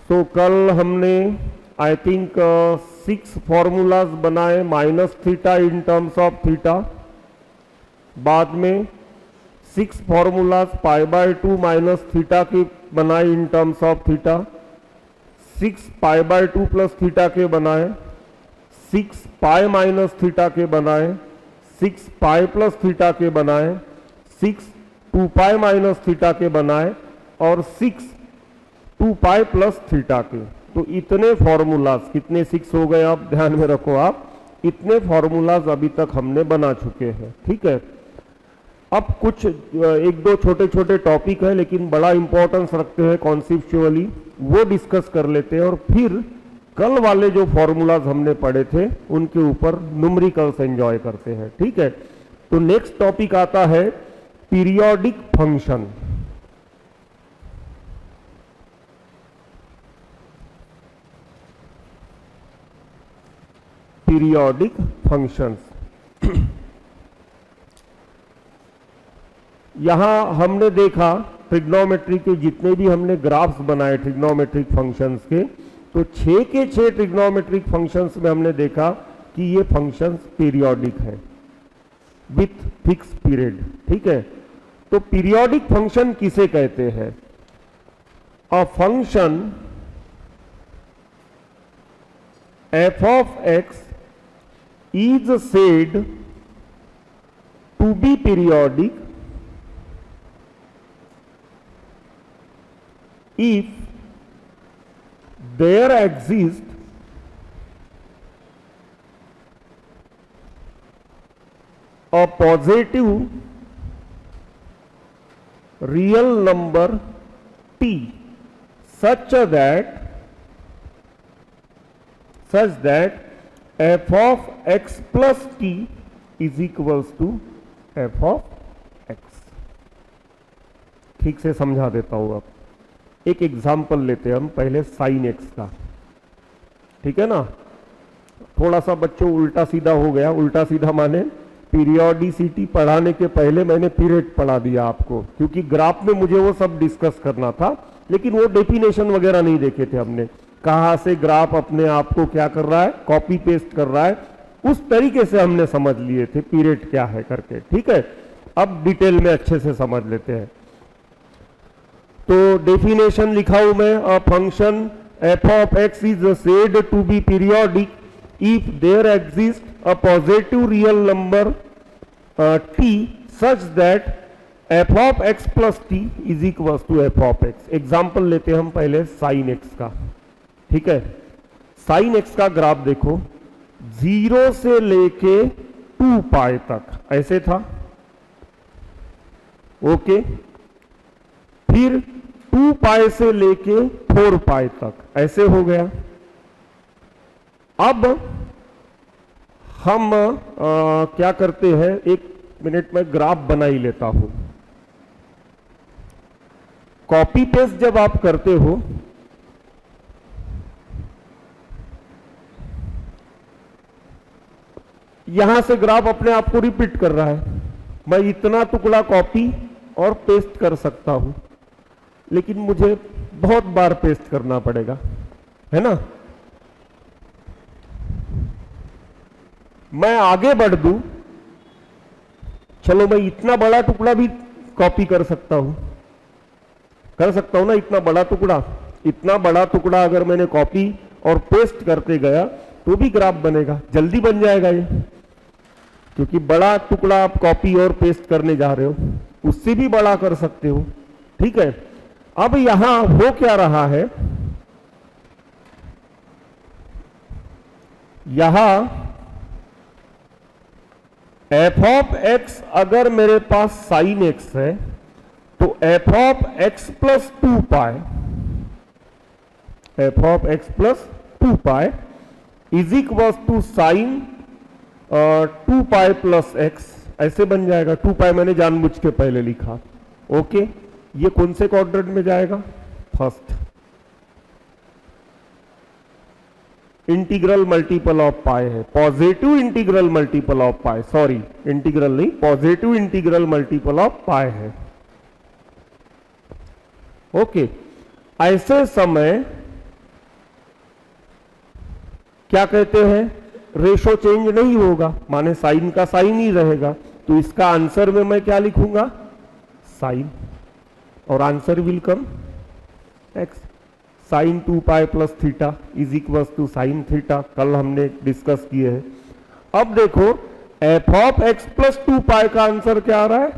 सो कल हमने I think 6 formulas बनाए minus theta in terms of theta, बाद में 6 फॉर्मूलाज π/2 माइनस थीटा की बनाए in terms of theta, 6 π/2 plus theta के बनाए, 6 पाई माइनस थीटा के बनाए, 6 पाई प्लस थीटा के बनाए, 6 2 पाई माइनस थीटा के बनाए और 6 2 पाई प्लस थीटा के। तो इतने फॉर्मूलाज, कितने 6 हो गए आप ध्यान में रखो, आप इतने फॉर्मूलाज अभी तक हमने बना चुके हैं। ठीक है, अब कुछ एक दो छोटे छोटे टॉपिक है लेकिन बड़ा इंपॉर्टेंस रखते हैं कॉन्सेप्चुअली, वो डिस्कस कर लेते हैं और फिर कल वाले जो फॉर्मूलाज हमने पढ़े थे उनके ऊपर न्यूमेरिकल्स एंजॉय करते हैं। ठीक है, तो नेक्स्ट टॉपिक आता है पीरियोडिक फंक्शन। Periodic functions. यहां हमने देखा ट्रिग्नोमेट्री के जितने भी हमने ग्राफ्स बनाए ट्रिग्नोमेट्रिक फंक्शंस के, तो 6 के 6 ट्रिग्नोमेट्रिक फंक्शंस में हमने देखा कि ये फंक्शंस पीरियोडिक है विथ फिक्स पीरियड। ठीक है, तो पीरियोडिक फंक्शन किसे कहते हैं? A function f of x is said to be periodic if there exists a positive real number t such that f of x plus t is equals to f of x। ठीक से समझा देता हूं। अब एक example लेते हैं हम पहले साइन एक्स का। ठीक है ना, थोड़ा सा बच्चों उल्टा सीधा हो गया। उल्टा सीधा माने पीरियोडिसिटी पढ़ाने के पहले मैंने पीरियड पढ़ा दिया आपको, क्योंकि ग्राफ में मुझे वो सब डिस्कस करना था लेकिन वो डेफिनेशन वगैरह नहीं देखे थे हमने, कहां से ग्राफ अपने आप को क्या कर रहा है, कॉपी पेस्ट कर रहा है, उस तरीके से हमने समझ लिए थे पीरियड क्या है करके। ठीक है, अब डिटेल में अच्छे से समझ लेते हैं। तो डेफिनेशन लिखा हूं मैं, a function f of x is said to be periodic if there exists a positive real number t such that f of x plus t is equals to f of x। Example लेते हैं हम पहले sign x का। ठीक है, sine x का graph देखो, 0 से लेके 2 पाई तक ऐसे था। ओके, फिर 2 पाई से लेके 4 पाई तक ऐसे हो गया। अब हम क्या करते हैं, एक मिनट में ग्राफ बना ही लेता हूं। कॉपी पेस्ट जब आप करते हो यहां से ग्राफ अपने आप को रिपीट कर रहा है। मैं इतना टुकड़ा कॉपी और पेस्ट कर सकता हूं लेकिन मुझे बहुत बार पेस्ट करना पड़ेगा, है ना। मैं आगे बढ़ दूं, चलो मैं इतना बड़ा टुकड़ा भी कॉपी कर सकता हूं ना, इतना बड़ा टुकड़ा अगर मैंने कॉपी और पेस्ट करते गया तो भी ग्राफ बनेगा, जल्दी बन जाएगा ये, क्योंकि बड़ा टुकड़ा आप कॉपी और पेस्ट करने जा रहे हो, उससे भी बड़ा कर सकते हो। ठीक है, अब यहां हो क्या रहा है, यहां f of x अगर मेरे पास साइन x है तो f of x plus 2 pi, f of x plus 2 pi is equals to sine 2 pi plus x, ऐसे बन जाएगा। 2 पाई मैंने जानबूझ के पहले लिखा। ओके, ये कौन से क्वाड्रेंट में जाएगा? फर्स्ट। इंटीग्रल मल्टीपल ऑफ पाई है, positive integral multiple of pi, sorry integral नहीं, पॉजिटिव इंटीग्रल मल्टीपल ऑफ पाई है। ओके, ऐसे समय क्या कहते हैं, रेशो चेंज नहीं होगा, माने साइन का साइन ही रहेगा। तो इसका आंसर में मैं क्या लिखूंगा, साइन, और answer will come x. Sine 2 pi plus theta is equal to sine theta, कल हमने डिस्कस किए हैं। अब देखो f of x plus 2 pi का आंसर क्या आ रहा है,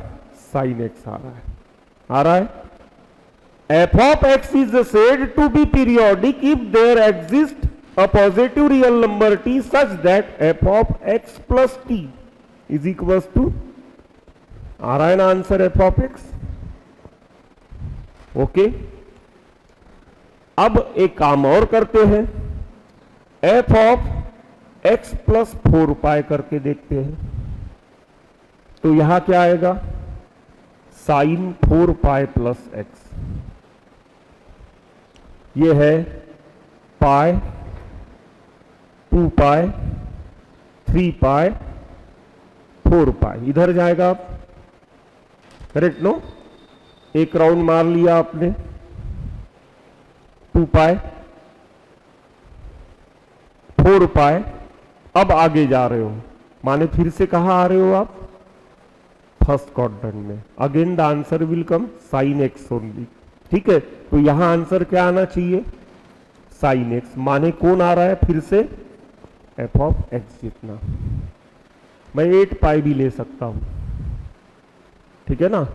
साइन एक्स आ रहा है। F of x is said to be periodic if there exist a positive real number t such that f of x plus t is equals to, आ रहा है ना answer f of x। Okay, अब एक काम और करते हैं, f of x plus 4 पाई करके देखते हैं। तो यहां क्या आएगा, साइन 4 पाई प्लस एक्स, ये है पाई 2 पाई 3 पाई 4 पाई, इधर जाएगा आप, करेक्ट नो, एक राउंड मार लिया आपने, 2 पाई 4 पाई। अब आगे जा रहे हो, माने फिर से कहां आ रहे हो आप, फर्स्ट क्वाड्रेंट में। Again the answer will come sine x only, ठीक है। तो यहां आंसर क्या आना चाहिए, साइन एक्स, माने कौन आ रहा है फिर से, एफ ऑफ एक्स जितना। मैं 8 पाई भी ले सकता हूं, ठीक है ना।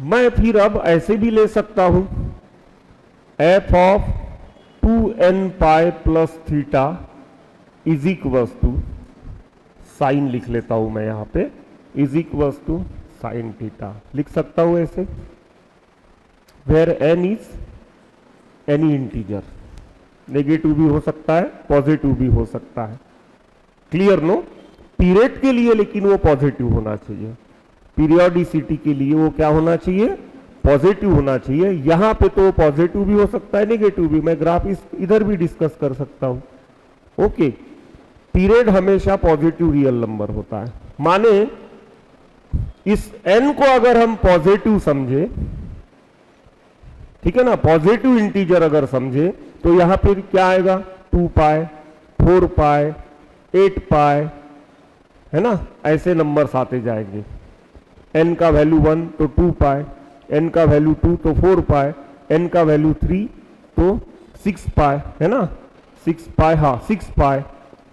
मैं फिर अब ऐसे भी ले सकता हूं, f of 2n pi plus theta is equals to, sine लिख लेता हूं मैं यहां पे, is equals to sine theta लिख सकता हूं ऐसे, where n is any integer, negative भी हो सकता है, पॉजिटिव भी हो सकता है, क्लियर नो। पीरियड के लिए लेकिन वो पॉजिटिव होना चाहिए, पीरियोडिसिटी के लिए वो क्या होना चाहिए, पॉजिटिव होना चाहिए। यहां पे तो पॉजिटिव भी हो सकता है, नेगेटिव भी, मैं ग्राफ इधर भी डिस्कस कर सकता हूं। ओके, पीरियड हमेशा पॉजिटिव रियल नंबर होता है, माने इस n को अगर हम पॉजिटिव समझे, ठीक है ना, पॉजिटिव इंटीजर अगर समझे, तो यहां फिर क्या आएगा, 2 पाई 4 पाई 8 पाई, है ना, ऐसे नंबर्स आते जाएंगे। n का वैल्यू 1 तो 2 पाई, n का वैल्यू 2 तो 4 पाई, n का वैल्यू 3 तो 6 पाई, है ना, 6 पाई, हाँ 6 पाई,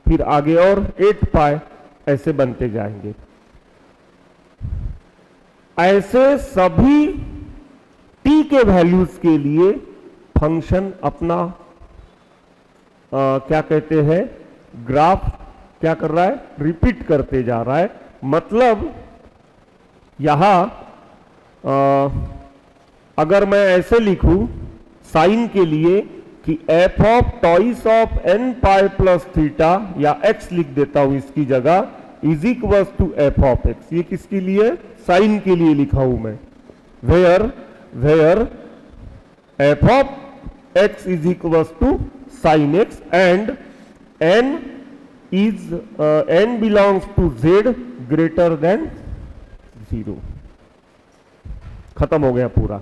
फिर आगे और 8 पाई, ऐसे बनते जाएंगे। ऐसे सभी t के वैल्यूज के लिए फंक्शन अपना क्या कहते हैं, ग्राफ क्या कर रहा है, रिपीट करते जा रहा है। मतलब यहां अगर मैं ऐसे लिखूं साइन के लिए कि f of twice of n pi plus theta, या x लिख देता हूं इसकी जगह, is equals to f of x, ये किसके लिए, साइन के लिए लिखा हूं मैं, where f of x is equals to sin x and n belongs to z greater than 0। खत्म हो गया पूरा।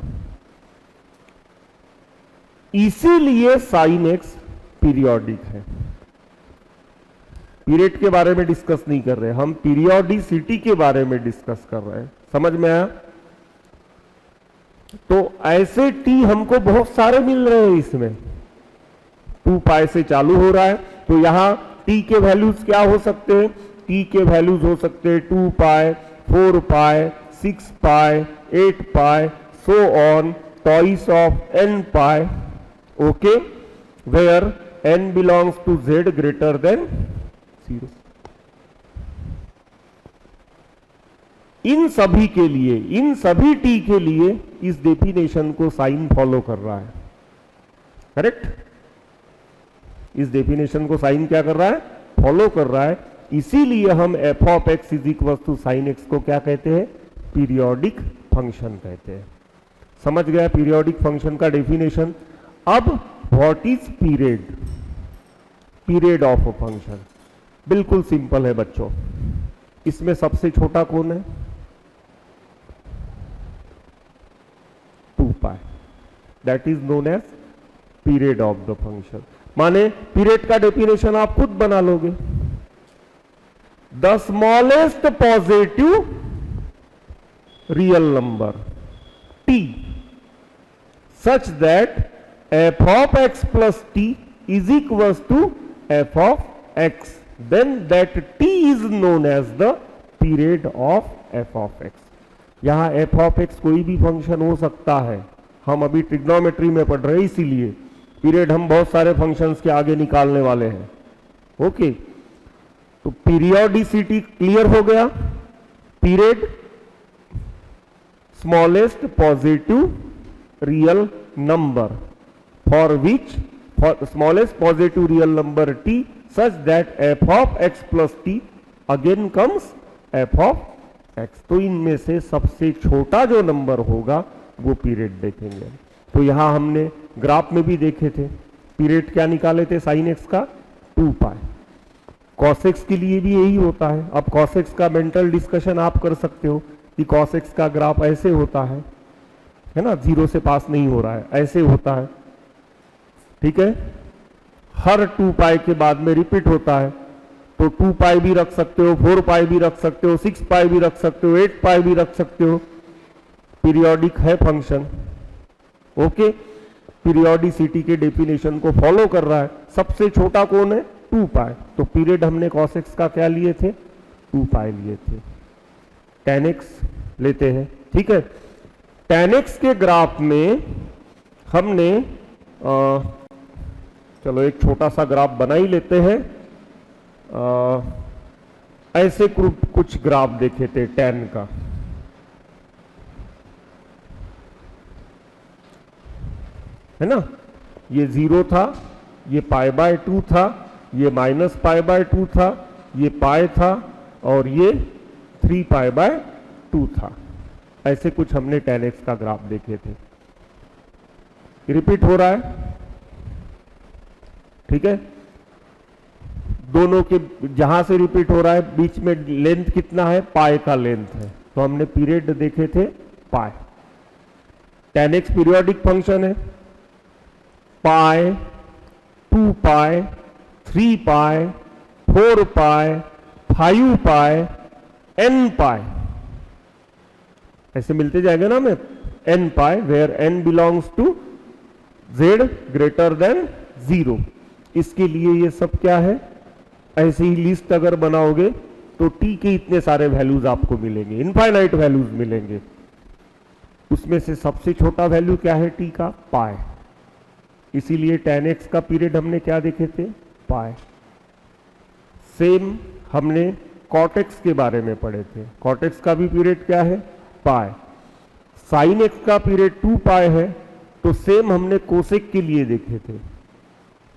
इसीलिए sin x पीरियोडिक है। पीरियड के बारे में डिस्कस नहीं कर रहे हम, पीरियोडिसिटी के बारे में डिस्कस कर रहे हैं, समझ में आया। तो ऐसे t हमको बहुत सारे मिल रहे हैं, इसमें 2 पाई से चालू हो रहा है, तो यहां t के वैल्यूज क्या हो सकते हैं, t के वैल्यूज हो सकते हैं 2 pi 4 pi 6 pi 8 pi, so on, twice of n pi, okay, where n belongs to z greater than 0। इन सभी के लिए, इन सभी t के लिए इस डेफिनेशन को साइन फॉलो कर रहा है, करेक्ट। इस डेफिनेशन को साइन क्या कर रहा है, फॉलो कर रहा है। इसीलिए हम f of x is equal to sine x को क्या कहते हैं, पीरियोडिक फंक्शन कहते हैं। समझ गया पीरियोडिक फंक्शन का डेफिनेशन। अब what is period, period of a function बिल्कुल सिंपल है बच्चों। इसमें सबसे छोटा कौन है, 2 pi, that is known as period of the function. माने पीरियड का डेफिनेशन आप खुद बना लोगे। The smallest positive real number t such that f of x plus t is equals to f of x, then that t is known as the period of f of x। यहां f of x कोई भी function हो सकता है, हम अभी trigonometry में पढ़ रहे हैं, इसीलिए पीरियड हम बहुत सारे फंक्शंस के आगे निकालने वाले हैं। ओके, तो पीरियोडिसिटी क्लियर हो गया। Period smallest positive real number for which for smallest positive real number t such that f of x plus t again comes f of x। तो इनमें से सबसे छोटा जो नंबर होगा वो पीरियड देखेंगे। तो यहां हमने ग्राफ में भी देखे थे, पीरियड क्या निकाले थे साइन एक्स का 2 पाई। कॉस एक्स के लिए भी यही होता है। अब कॉस एक्स का मेंटल डिस्कशन आप कर सकते हो कि कॉस एक्स का ग्राफ ऐसे होता है ना, 0 से पास नहीं हो रहा है, ऐसे होता है, ठीक है, हर 2 पाई के बाद में रिपीट होता है। तो 2 पाई भी रख सकते हो, 4 पाई भी रख सकते हो, 6 पाई भी रख सकते हो, 8 पाई भी रख सकते हो। पीरियोडिक है फंक्शन। ओके, पीरियोडिसिटी के डेफिनेशन को फॉलो कर रहा है। सबसे छोटा कौन है? 2 पाई। तो पीरियड हमने cos x का क्या लिए थे? 2 पाई लिए थे। tan x लेते हैं, ठीक है। tan x के ग्राफ में हमने चलो एक छोटा सा ग्राफ बना ही लेते हैं। ऐसे कुछ ग्राफ देखे थे tan का, है ना। ये 0 था, ये π/2 था, ये -π/2 था, ये पाई था और ये 3π/2 था। ऐसे कुछ हमने tan x का ग्राफ देखे थे। रिपीट हो रहा है, ठीक है। दोनों के जहां से रिपीट हो रहा है बीच में लेंथ कितना है? पाई का लेंथ है। तो हमने पीरियड देखे थे पाई। tan x पीरियोडिक फंक्शन है। पाई, 2 पाई, 3 पाई, 4 पाई, 5 पाई, n पाई, ऐसे मिलते जाएंगे ना हमें। n pi where n belongs to z greater than 0। इसके लिए ये सब क्या है? ऐसे ही लिस्ट अगर बनाओगे तो t के इतने सारे वैल्यूज आपको मिलेंगे, इनफाइनाइट वैल्यूज मिलेंगे। उसमें से सबसे छोटा वैल्यू क्या है t का? पाई। इसीलिए tan x का पीरियड हमने क्या देखे थे? पाई। सेम हमने cot x के बारे में पढ़े थे। cot x का भी पीरियड क्या है? पाई। साइन एक्स का पीरियड 2 पाई है, तो सेम हमने कोसेक के लिए देखे थे।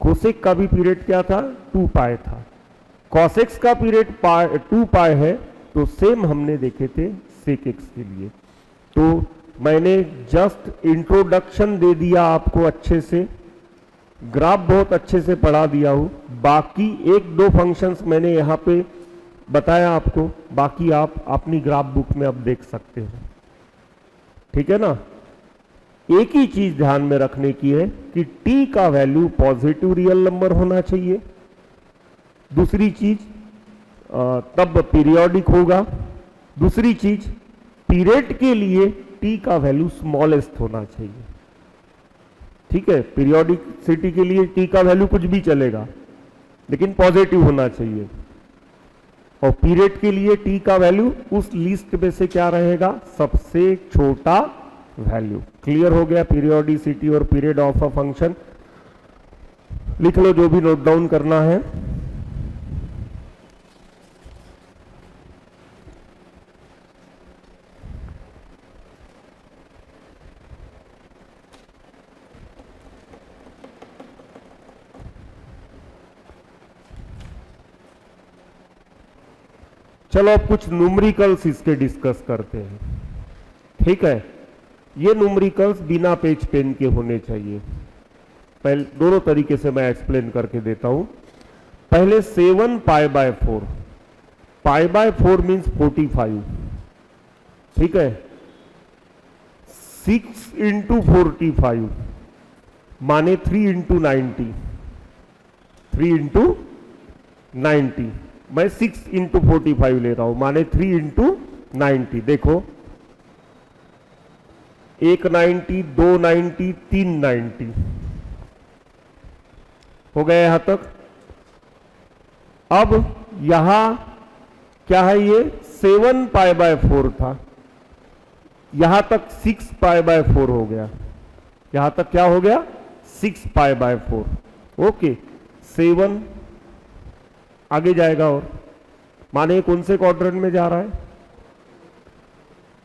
कोसेक का भी पीरियड क्या था? 2 पाई था। कॉसेक्स का पीरियड 2 पाई है, तो सेम हमने देखे थे सेक एक्स के लिए। तो मैंने जस्ट इंट्रोडक्शन दे दिया आपको, अच्छे से ग्राफ बहुत अच्छे से पढ़ा दिया हूं। बाकी 1-2 फंक्शंस मैंने यहां पे बताया आपको, बाकी आप अपनी ग्राफ बुक में अब देख सकते हो, ठीक है ना। एक ही चीज ध्यान में रखने की है कि t का वैल्यू पॉजिटिव रियल नंबर होना चाहिए। दूसरी चीज तब पीरियोडिक होगा। दूसरी चीज पीरियड के लिए t का वैल्यू स्मॉलेस्ट होना चाहिए, ठीक है। पीरियोडिसिटी के लिए t का वैल्यू कुछ भी चलेगा, लेकिन पॉजिटिव होना चाहिए। और पीरियड के लिए t का वैल्यू उस लिस्ट में से क्या रहेगा? सबसे छोटा वैल्यू। क्लियर हो गया पीरियोडिसिटी और पीरियड ऑफ अ फंक्शन। लिख लो जो भी नोट डाउन करना है। चलो अब कुछ न्यूमेरिकल्स इसके डिस्कस करते हैं, ठीक है। ये न्यूमेरिकल्स बिना पेज पेन के होने चाहिए। पहले दोनों तरीके से मैं एक्सप्लेन करके देता हूं। पहले 7 π/4, π/4 मीन्स 45, ठीक है। 6 × 45 माने 3 × 90, 3 इंटू 90, मैं 6 इंटू 45 ले रहा हूं, माने 3 इंटू 90। देखो 1 90, 2 90, 3 90 हो गया यहां तक। अब यहां क्या है, ये 7 पाई बाय 4 था, यहां तक 6 पाई बाय 4 हो गया, यहां तक क्या हो गया 6 पाई बाय 4। ओके 7 आगे जाएगा और माने कौन से क्वाड्रेंट में जा रहा है,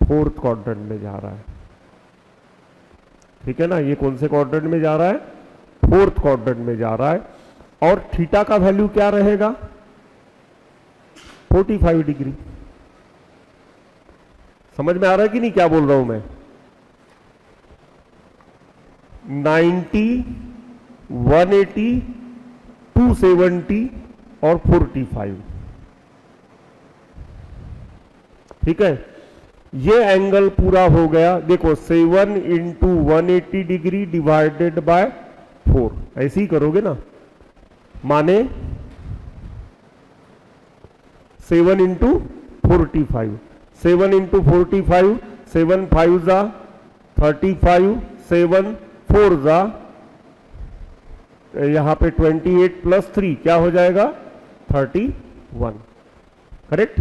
4th क्वाड्रेंट में जा रहा है, ठीक है ना। ये कौन से क्वाड्रेंट में जा रहा है, 4th क्वाड्रेंट में जा रहा है। और थीटा का वैल्यू क्या रहेगा 45 डिग्री। समझ में आ रहा है कि नहीं क्या बोल रहा हूं मैं। 90, 180, 270 और 45, ठीक है। ये एंगल पूरा हो गया। देखो 7 इंटू 180 डिग्री डिवाइडेड बाय 4, ऐसे ही करोगे ना, माने 7 इंटू 45, 7 इंटू 45, 7 5 जा 35, 7 4 जा यहां पे 28 प्लस 3 क्या हो जाएगा 31, करेक्ट।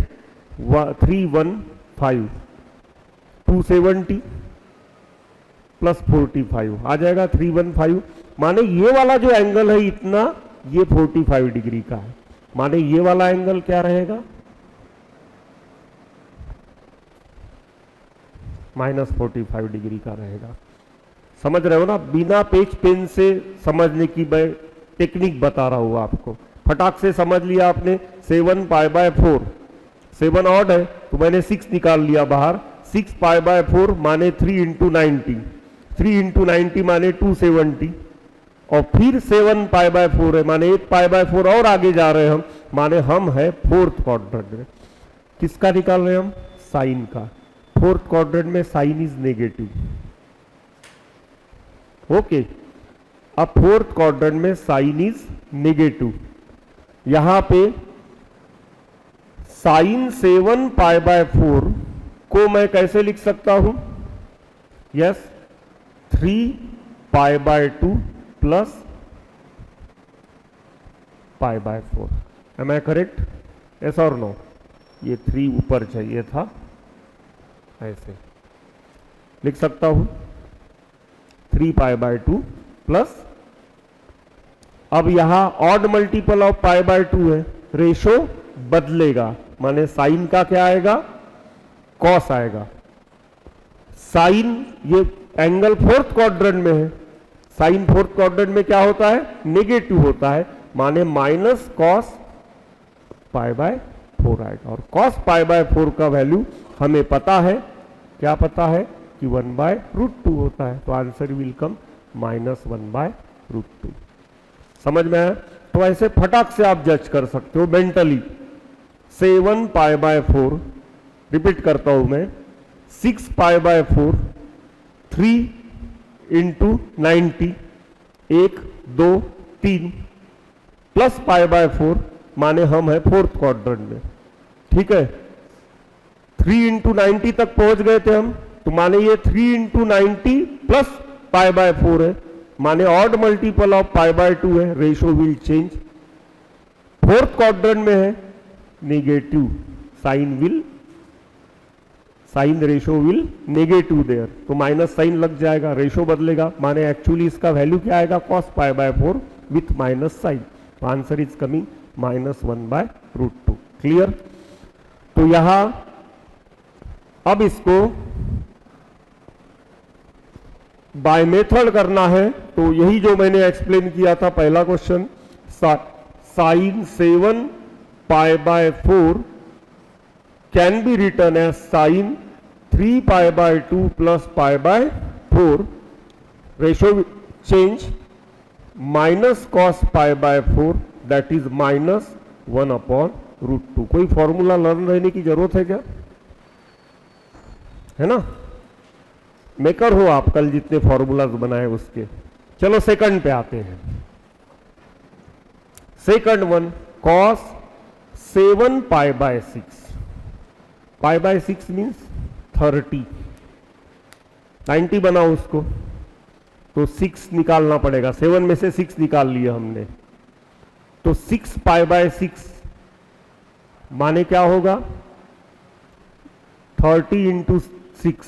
315, 270 प्लस 45 आ जाएगा 315, माने ये वाला जो एंगल है इतना, ये 45 डिग्री का है, माने ये वाला एंगल क्या रहेगा -45 डिग्री का रहेगा। समझ रहे हो ना, बिना पेज पेन से समझने की मैं टेक्निक बता रहा हूं आपको। फटाक से समझ लिया आपने, 7 पाई बाय 4, 7 ऑड है तो मैंने 6 निकाल लिया बाहर, 6 पाई बाय 4 माने 3 इंटू 90, 3 इंटू 90 माने 270, और फिर 7 पाई बाय 4 है माने 8 पाई बाय 4 और आगे जा रहे हैं हम, माने हम है 4th क्वाड्रेंट में। किसका निकाल रहे हैं हम, साइन का। 4th क्वाड्रेंट में साइन इज नेगेटिव, ओके। अब 4th क्वाड्रेंट में साइन इज नेगेटिव, यहां पे साइन 7 पाई बाय 4 को मैं कैसे लिख सकता हूं, yes 3 pi by 2 plus pi by 4, am I correct, yes और नो। ये 3 ऊपर चाहिए था, ऐसे लिख सकता हूं 3 पाई बाय 2 प्लस, अब यहां odd multiple of pi by 2 है, रेशो बदलेगा, माने साइन का क्या आएगा कॉस आएगा। साइन ये एंगल 4th क्वाड्रेंट में है, साइन 4th क्वाड्रेंट में क्या होता है नेगेटिव होता है, माने माइनस कॉस पाई बाय 4 आएगा। और कॉस पाई बाय 4 का वैल्यू हमें पता है, क्या पता है कि 1/√2 होता है, तो आंसर विल कम -1/√2। समझ में आया। तो ऐसे फटाक से आप जज कर सकते हो मेंटली। 7 पाई बाय 4, रिपीट करता हूं मैं, 6 पाई by 4, 3 into 90, 1 2 3 plus pi by 4, माने हम है 4th क्वाड्रेंट में, ठीक है। 3 इंटू 90 तक पहुंच गए थे हम, तो माने ये 3 इंटू 90 प्लस पाई बाय 4 है, माने odd multiple of pi by 2 है, ratio will change. 4th quadrant में है negative, sine ratio will negative there, तो माइनस साइन लग जाएगा, रेशो बदलेगा, माने एक्चुअली इसका वैल्यू क्या आएगा cos pi by 4 with minus sine, तो आंसर इज कमिंग -1/√2। क्लियर। तो यहां अब इसको बाय मेथड करना है, तो यही जो मैंने एक्सप्लेन किया था पहला question, sine 7 pi by 4 can be written as sine 3 pi by 2 plus pi by 4, ratio change minus cos pi by 4 that is -1/√2। कोई फॉर्मूला लर्न रहने की जरूरत है क्या, है ना, मेकर हो आप, कल जितने फॉर्मूलाज बनाए उसके। चलो सेकंड पे आते हैं। Second one cos 7 pi by 6, pi by 6 means 30, 90 बनाओ उसको तो 6 निकालना पड़ेगा, 7 में से 6 निकाल लिया हमने, तो 6 पाई बाय 6 माने क्या होगा 30 इंटू 6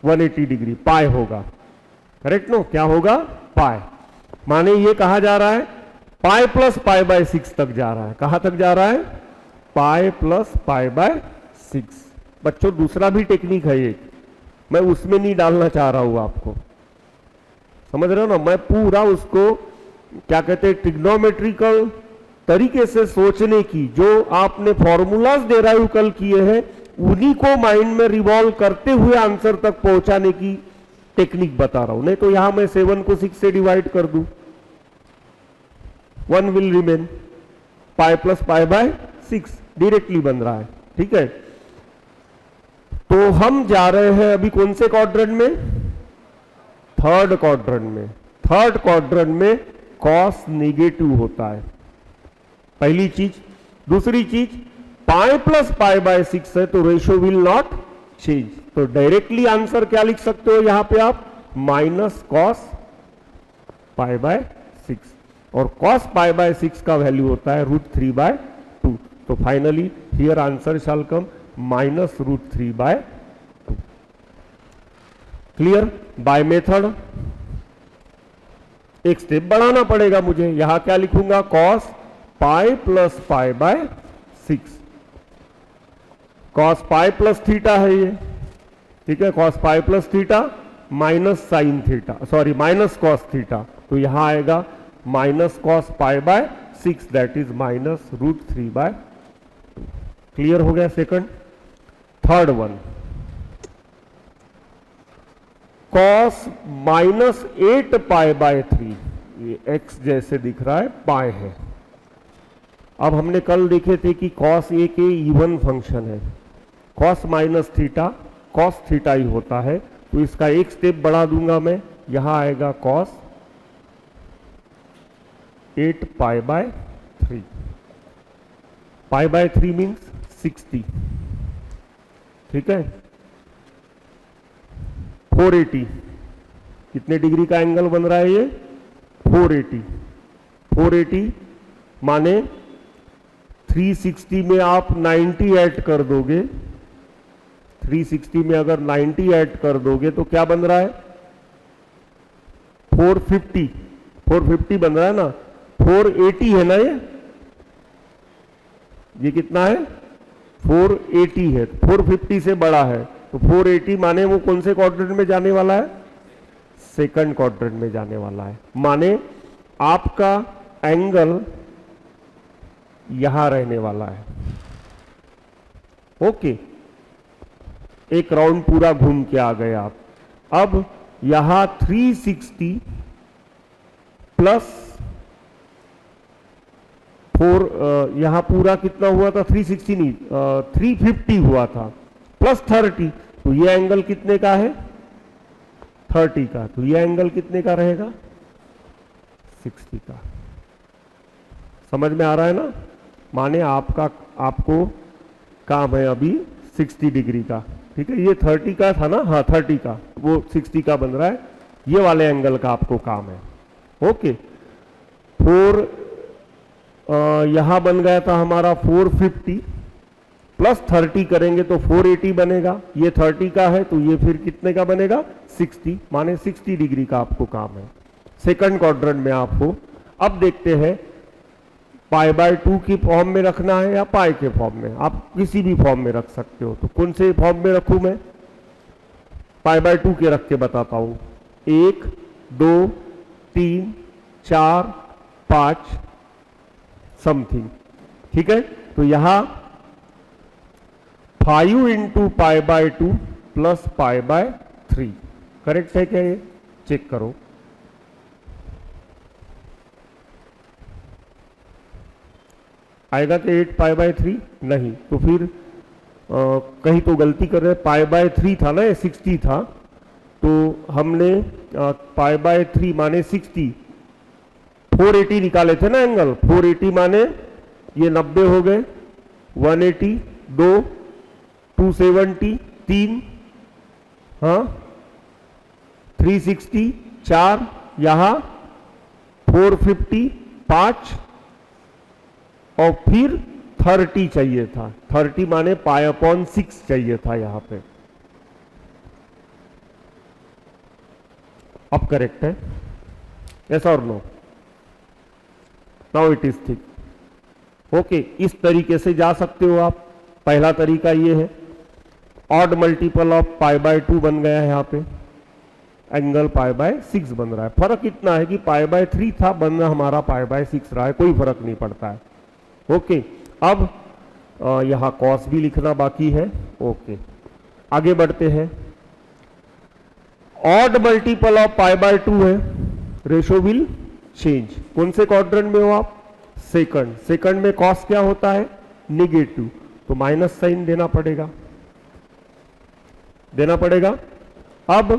180 डिग्री पाई होगा, करेक्ट नो, क्या होगा पाई, माने ये कहा जा रहा है पाई प्लस पाई बाय 6 तक जा रहा है, कहां तक जा रहा है पाई प्लस पाई बाय 6। बच्चों दूसरा भी टेक्निक है एक, मैं उसमें नहीं डालना चाह रहा हूं आपको, समझ रहे हो ना, मैं पूरा उसको क्या कहते हैं ट्रिग्नोमेट्रिकल तरीके से सोचने की, जो आपने फॉर्मूलाज डेराइव कल किए हैं उन्हीं को माइंड में रिवॉल्व करते हुए आंसर तक पहुंचाने की टेक्निक बता रहा हूं। नहीं तो यहां मैं 7 को 6 से डिवाइड कर दूं, 1 will remain, pi plus pi by 6 directly बन रहा है, ठीक है। तो हम जा रहे हैं अभी कौन से क्वाड्रेंट में, थर्ड क्वाड्रेंट में। थर्ड क्वाड्रेंट में कॉस नेगेटिव होता है, पहली चीज। दूसरी चीज पाई प्लस पाई बाय 6 है तो रेशियो विल नॉट चेंज, तो डायरेक्टली आंसर क्या लिख सकते हो यहां पे आप माइनस कॉस पाई बाय 6, और कॉस पाई बाय 6 का वैल्यू होता है √3/2, तो finally here answer shall come minus √3/2। Clear? By method एक स्टेप बढ़ाना पड़ेगा मुझे, यहां क्या लिखूंगा cos pi plus pi by 6, cos pi plus theta है ये, ठीक है, cos pi plus theta minus sine theta, sorry minus cos theta, तो यहां आएगा minus cos pi by 6 that is minus √3/2। Clear हो गया second. Third one cos -8 pi by 3, ये x जैसे दिख रहा है, पाई है। अब हमने कल देखे थे कि कॉस एक इवन फंक्शन है, cos minus theta cos theta ही होता है, तो इसका एक स्टेप बढ़ा दूंगा मैं, यहां आएगा cos 8 pi by 3, pi by 3 means 60, ठीक है। 480 कितने डिग्री का एंगल बन रहा है ये 480, 480 माने 360 में आप 90 ऐड कर दोगे, 360 में अगर 90 ऐड कर दोगे तो क्या बन रहा है 450, 450 बन रहा है ना, 480 है ना ये कितना है 480 है, 450 से बड़ा है, तो 480 माने वो कौन से क्वाड्रेंट में जाने वाला है, सेकंड क्वाड्रेंट में जाने वाला है, माने आपका एंगल यहां रहने वाला है। ओके, एक राउंड पूरा घूम के आ गए आप। अब यहां 360 प्लस 4, यहां पूरा कितना हुआ था 360 नहीं 350 हुआ था, प्लस 30, तो ये एंगल कितने का है 30 का, तो ये एंगल कितने का रहेगा 60 का। समझ में आ रहा है ना, माने आपको काम है अभी 60 डिग्री का, ठीक है, ये 30 का था ना, हाँ 30 का, वो 60 का बन रहा है, ये वाले एंगल का आपको काम है। ओके, 4 यहां बन गया था हमारा 450 प्लस 30 करेंगे तो 480 बनेगा, ये 30 का है तो ये फिर कितने का बनेगा 60, माने 60 डिग्री का आपको काम है। सेकंड क्वाड्रेंट में आप हो। अब देखते हैं पाई बाय 2 की फॉर्म में रखना है या पाई के फॉर्म में, आप किसी भी फॉर्म में रख सकते हो, तो कौन से फॉर्म में रखूं मैं, पाई बाय 2 के रख के बताता हूं, 1 2 3 4 5 समथिंग, ठीक है। तो यहां 5 into pi by 2 plus pi by 3 correct है क्या, ये चेक करो। आएगा कि 8 पाई बाय 3 नहीं, तो फिर कहीं तो गलती कर रहे, पाई बाय 3 था ना, ये 60 था, तो हमने पाई बाय 3 माने 60 480 निकाले थे ना एंगल, 480 माने ये 90 हो गए, 180 2, 270 3, हाँ 360 4, यहां 450 5, और फिर 30 चाहिए था, 30 माने π/6 चाहिए था यहां पे। अब करेक्ट है, यस और no? Now it is thick. Okay, इस तरीके से जा सकते हो आप। पहला तरीका ये है, ऑड मल्टीपल ऑफ π/2 बन गया है, यहां पे एंगल π/6 बन रहा है। फर्क इतना है कि π/3 था, बनना हमारा π/6 रहा है, कोई फर्क नहीं पड़ता है। ओके, अब यहां कॉस भी लिखना बाकी है। ओके, आगे बढ़ते हैं। ऑड मल्टीपल ऑफ π/2 है, रेशो विल चेंज। कौन से क्वाड्रेंट में हो आप? सेकंड। सेकंड में कॉस क्या होता है? निगेटिव, तो माइनस साइन देना पड़ेगा, अब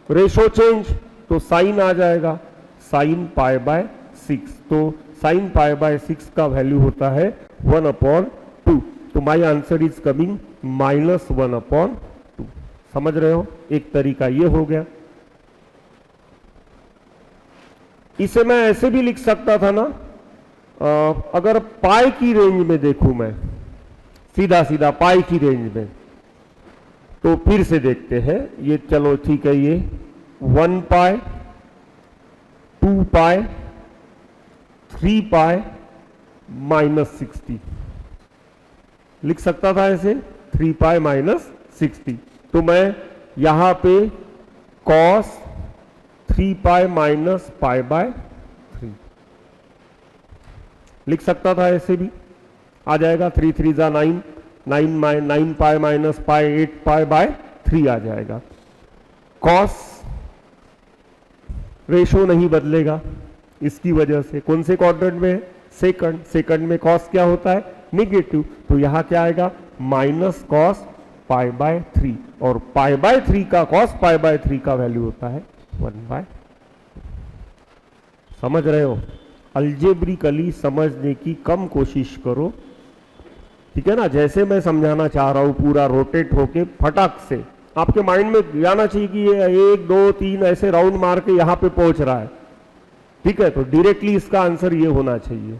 रेशो चेंज, तो साइन आ जाएगा, साइन π/6, तो साइन π/6 का वैल्यू होता है 1/2। तो माई आंसर इज कमिंग -1/2। समझ रहे हो? एक तरीका ये हो गया। इसे मैं ऐसे भी लिख सकता था ना, अगर पाई की रेंज में देखूं मैं, सीधा सीधा पाई की रेंज में, तो फिर से देखते हैं ये। चलो ठीक है, ये 1 पाई, 2 पाई, 3 पाई -60 लिख सकता था ऐसे, 3 पाई -60। तो मैं यहां पे cos 3 पाई -π/3 लिख सकता था, ऐसे भी आ जाएगा। 3 3 जा 9, 9 पाई -π, 8 π/3 आ जाएगा। कॉस रेशो नहीं बदलेगा इसकी वजह से। कौन से क्वाड्रेंट में है? सेकंड। सेकंड में कॉस क्या होता है? निगेटिव, तो यहां क्या आएगा? -cos π/3, और π/3 का cos π/3 का वैल्यू होता है 1/। समझ रहे हो? अल्जेब्रिकली समझने की कम कोशिश करो, ठीक है ना? जैसे मैं समझाना चाह रहा हूं, पूरा रोटेट होके फटाक से आपके माइंड में जाना चाहिए कि ये 1 2 3 ऐसे राउंड मार के यहां पे पहुंच रहा है, ठीक है? तो डायरेक्टली इसका आंसर ये होना चाहिए।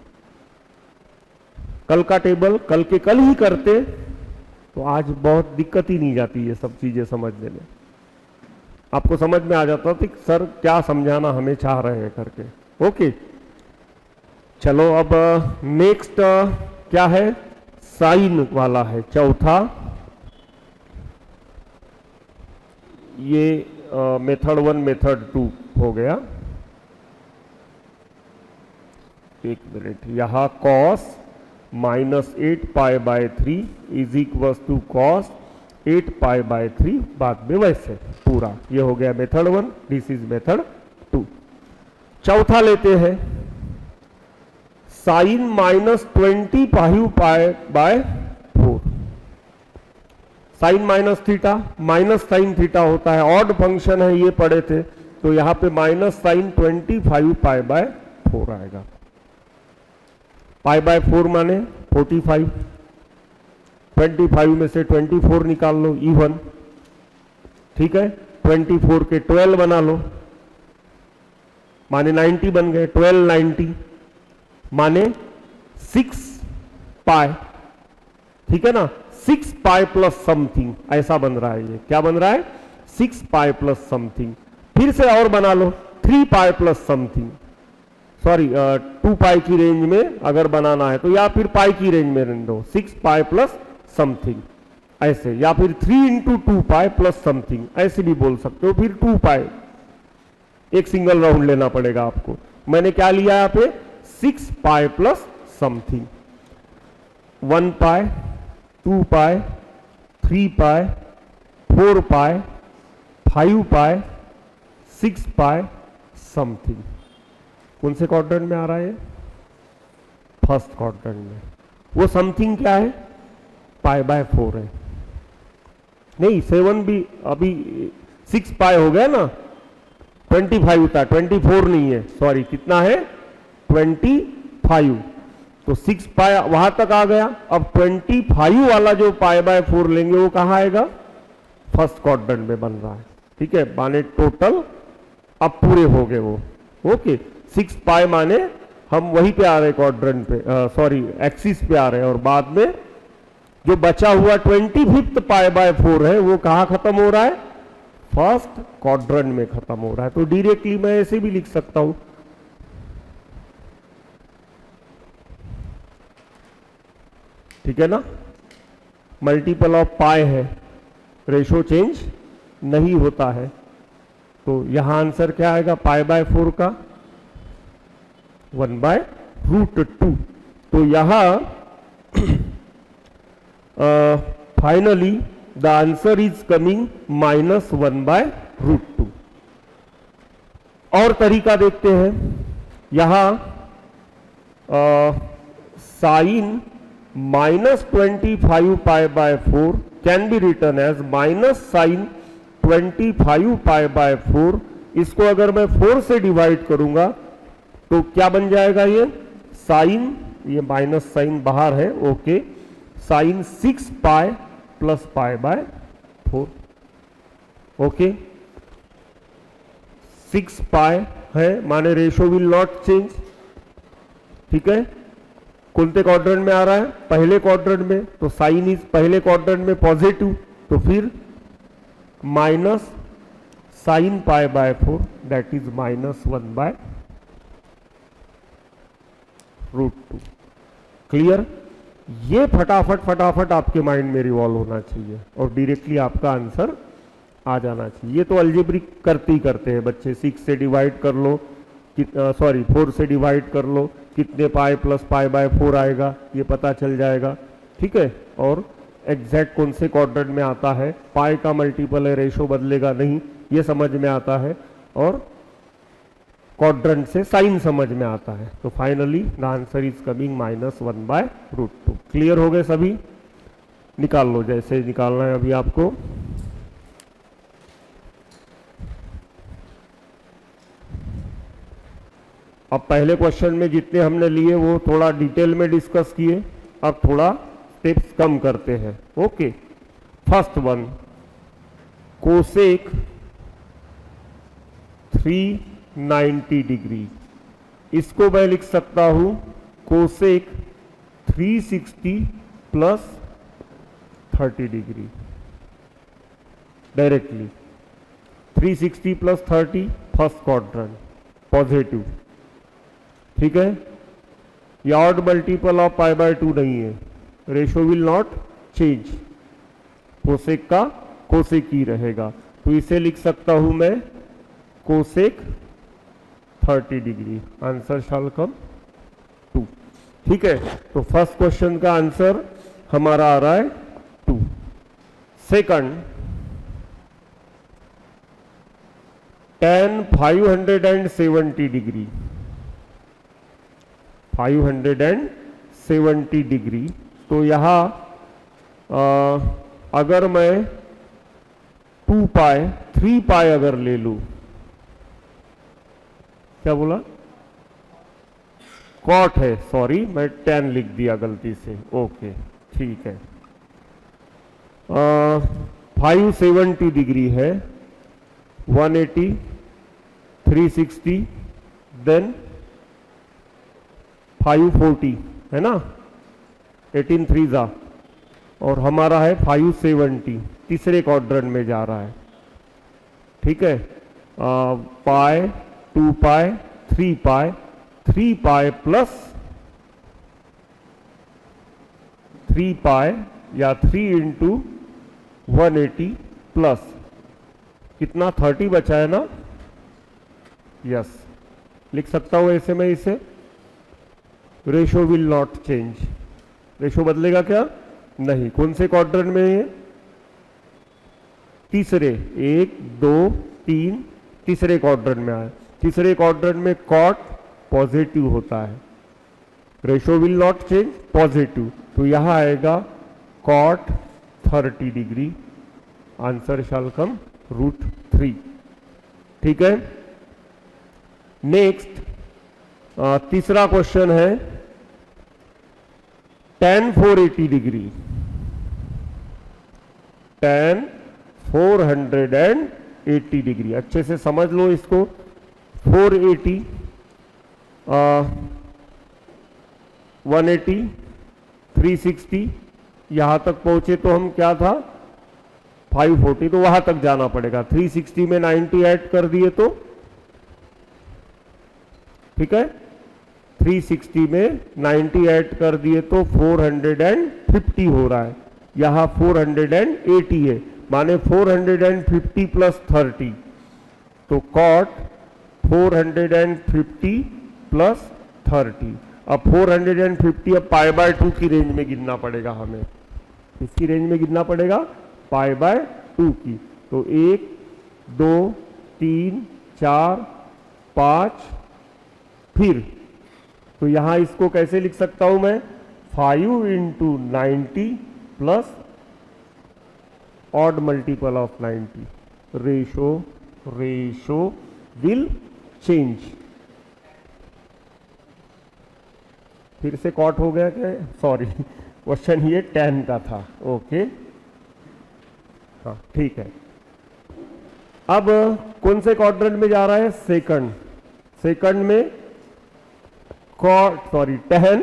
कल का टेबल कल के कल ही करते तो आज बहुत दिक्कत ही नहीं जाती ये सब चीजें समझने में। आपको समझ में आ जाता था कि सर क्या समझाना हमें चाह रहे हैं करके। ओके, चलो अब नेक्स्ट क्या है? साइन वाला है, चौथा। ये मेथड 1 मेथड 2 हो गया। एक मिनट, यहां cos -8 π/3 is equal to cos 8 π/3, बाद में वैसे पूरा। ये हो गया मेथड 1, दिस इज मेथड 2। चौथा लेते हैं, sine -25 π/4। Sine minus theta, minus sine theta होता है, ऑड फंक्शन है, ये पढ़े थे। तो यहां पे -sin25 π/4 आएगा। π/4 माने 45, 25 में से 24 निकाल लो, इवन, ठीक है? 24 के 12 बना लो, माने 90 बन गए। 12 90 माने 6 पाई, ठीक है ना? 6 पाई प्लस समथिंग ऐसा बन रहा है। ये क्या बन रहा है? 6 पाई प्लस समथिंग। फिर से और बना लो, 3 पाई प्लस समथिंग, सॉरी 2 पाई की रेंज में अगर बनाना है तो, या फिर पाई की रेंज में रहने दो, 6 पाई प्लस समथिंग ऐसे, या फिर 3 × 2 पाई प्लस समथिंग ऐसे भी बोल सकते हो। फिर 2 पाई, एक सिंगल राउंड लेना पड़ेगा आपको। मैंने क्या लिया यहाँ पे? 6 pi plus something. 1 pi, 2 pi, 3 पाई, 4 पाई, 5 पाई, 6 पाई समथिंग। कौन से क्वाड्रेंट में आ रहा है? फर्स्ट क्वाड्रेंट में। वो समथिंग क्या है? π/4 है। नहीं, 7 भी, अभी 6 पाई हो गया ना, 25 था, 24 नहीं है, सॉरी कितना है 25। तो 6 पाई वहां तक आ गया। अब 25 वाला जो पाई बाय 4 लेंगे वो कहां आएगा, फर्स्ट क्वाड्रेंट में बन रहा है। ठीक है, माने टोटल अब पूरे हो गए वो। ओके, 6 पाई माने हम वहीं पे आ रहे क्वाड्रेंट पे, सॉरी एक्सिस पे आ रहे हैं, और बाद में जो बचा हुआ 25th पाई बाय 4 है वो कहां खत्म हो रहा है, फर्स्ट क्वाड्रेंट में खत्म हो रहा है। तो डायरेक्टली मैं ऐसे भी लिख सकता हूं, ठीक है ना, मल्टीपल ऑफ पाई है, रेशो चेंज नहीं होता है। तो यहां आंसर क्या आएगा, पाई बाय 4 का 1/√2। तो यहां finally the answer is coming -1/√2। और तरीका देखते हैं, यहां sine -25 pi by 4 can be written as -sin 25 pi by 4। इसको अगर मैं 4 से डिवाइड करूंगा तो क्या बन जाएगा, ये साइन, ये माइनस साइन बाहर है, okay, sine 6 pi plus pi by 4। Okay, 6 pi है माने रेशो विल नॉट चेंज। ठीक है, कौनते क्वाड्रेंट में आ रहा है, पहले क्वाड्रेंट में, तो साइन इज पहले क्वाड्रेंट में पॉजिटिव, तो फिर minus sine pi by 4 that is -1/√2। Clear, ये फटाफट आपके माइंड में रिवॉल्व होना चाहिए और डायरेक्टली आपका आंसर आ जाना चाहिए। ये तो अलजेब्रिक करते ही करते हैं बच्चे, 6 से डिवाइड कर लो, सॉरी 4 से डिवाइड कर लो, कितने पाई प्लस पाई बाय 4 आएगा ये पता चल जाएगा। ठीक है, और एग्जैक्ट कौन से क्वाड्रेंट में आता है, पाई का मल्टीपल है, रेशो बदलेगा नहीं, ये समझ में आता है, और क्वाड्रेंट से साइन समझ में आता है। तो finally the answer is coming -1/√2। Clear हो गए सभी, निकाल लो जैसे निकालना है अभी आपको। अब पहले क्वेश्चन में जितने हमने लिए वो थोड़ा डिटेल में डिस्कस किए, अब थोड़ा स्टेप्स कम करते हैं। Okay, first one, cosec 390 degree, इसको मैं लिख सकता हूं cosec 360 plus 30 degree directly. 360 plus 30 first quadrant positive. ठीक है, ये odd multiple of pi by 2 नहीं है, ratio will not change, cosec का कोसेक ही रहेगा। तो इसे लिख सकता हूं मैं कोसेक 30 डिग्री, आंसर शैल कम 2। ठीक है, तो फर्स्ट क्वेश्चन का आंसर हमारा आ रहा है 2। Second, tan 570 degree, 570 degree. तो यहां अगर मैं 2 पाई 3 पाई अगर ले लूं, क्या बोला, कॉट है, सॉरी मैं tan लिख दिया गलती से, ओके ठीक है। 570 डिग्री है, 180, 360, देन 540 है ना, 18 3 और हमारा है 570, तीसरे क्वाड्रेंट में जा रहा है। ठीक है, पाई 2 पाई 3 पाई 3 पाई प्लस 3 पाई या 3 इंटू 180 प्लस कितना 30 बचा है ना, यस लिख सकता हूं ऐसे में इसे, ratio will not change, ratio बदलेगा क्या नहीं। कौन से क्वाड्रेंट में है, तीसरे, 1 2 3 तीसरे क्वाड्रेंट में आया। तीसरे क्वाड्रेंट में कॉट पॉजिटिव होता है, ratio will not change positive, तो यहां आएगा कॉट 30 डिग्री, आंसर शैल कम √3। ठीक है, नेक्स्ट तीसरा क्वेश्चन है tan 480 डिग्री, tan 480 डिग्री। अच्छे से समझ लो इसको। 480 180 360 यहां तक पहुंचे तो हम क्या था 540, तो वहां तक जाना पड़ेगा। 360 में 90 ऐड कर दिए तो ठीक है, 360 में 90 ऐड कर दिए तो 450 हो रहा है। यहां 480 है, माने 450 प्लस 30, तो कॉट 450 प्लस 30। अब 450 अब पाई बाय 2 की रेंज में गिनना पड़ेगा हमें। इसकी रेंज में गिनना पड़ेगा पाई बाय 2 की। तो 1 2 3 4 5, फिर तो यहां इसको कैसे लिख सकता हूं मैं 5 into 90 plus odd multiple of 90, ratio will change. फिर से कॉट हो गया क्या, सॉरी क्वेश्चन ये 10 का था। ओके हाँ ठीक है। अब कौन से क्वाड्रेंट में जा रहा है, सेकंड में कॉट सॉरी tan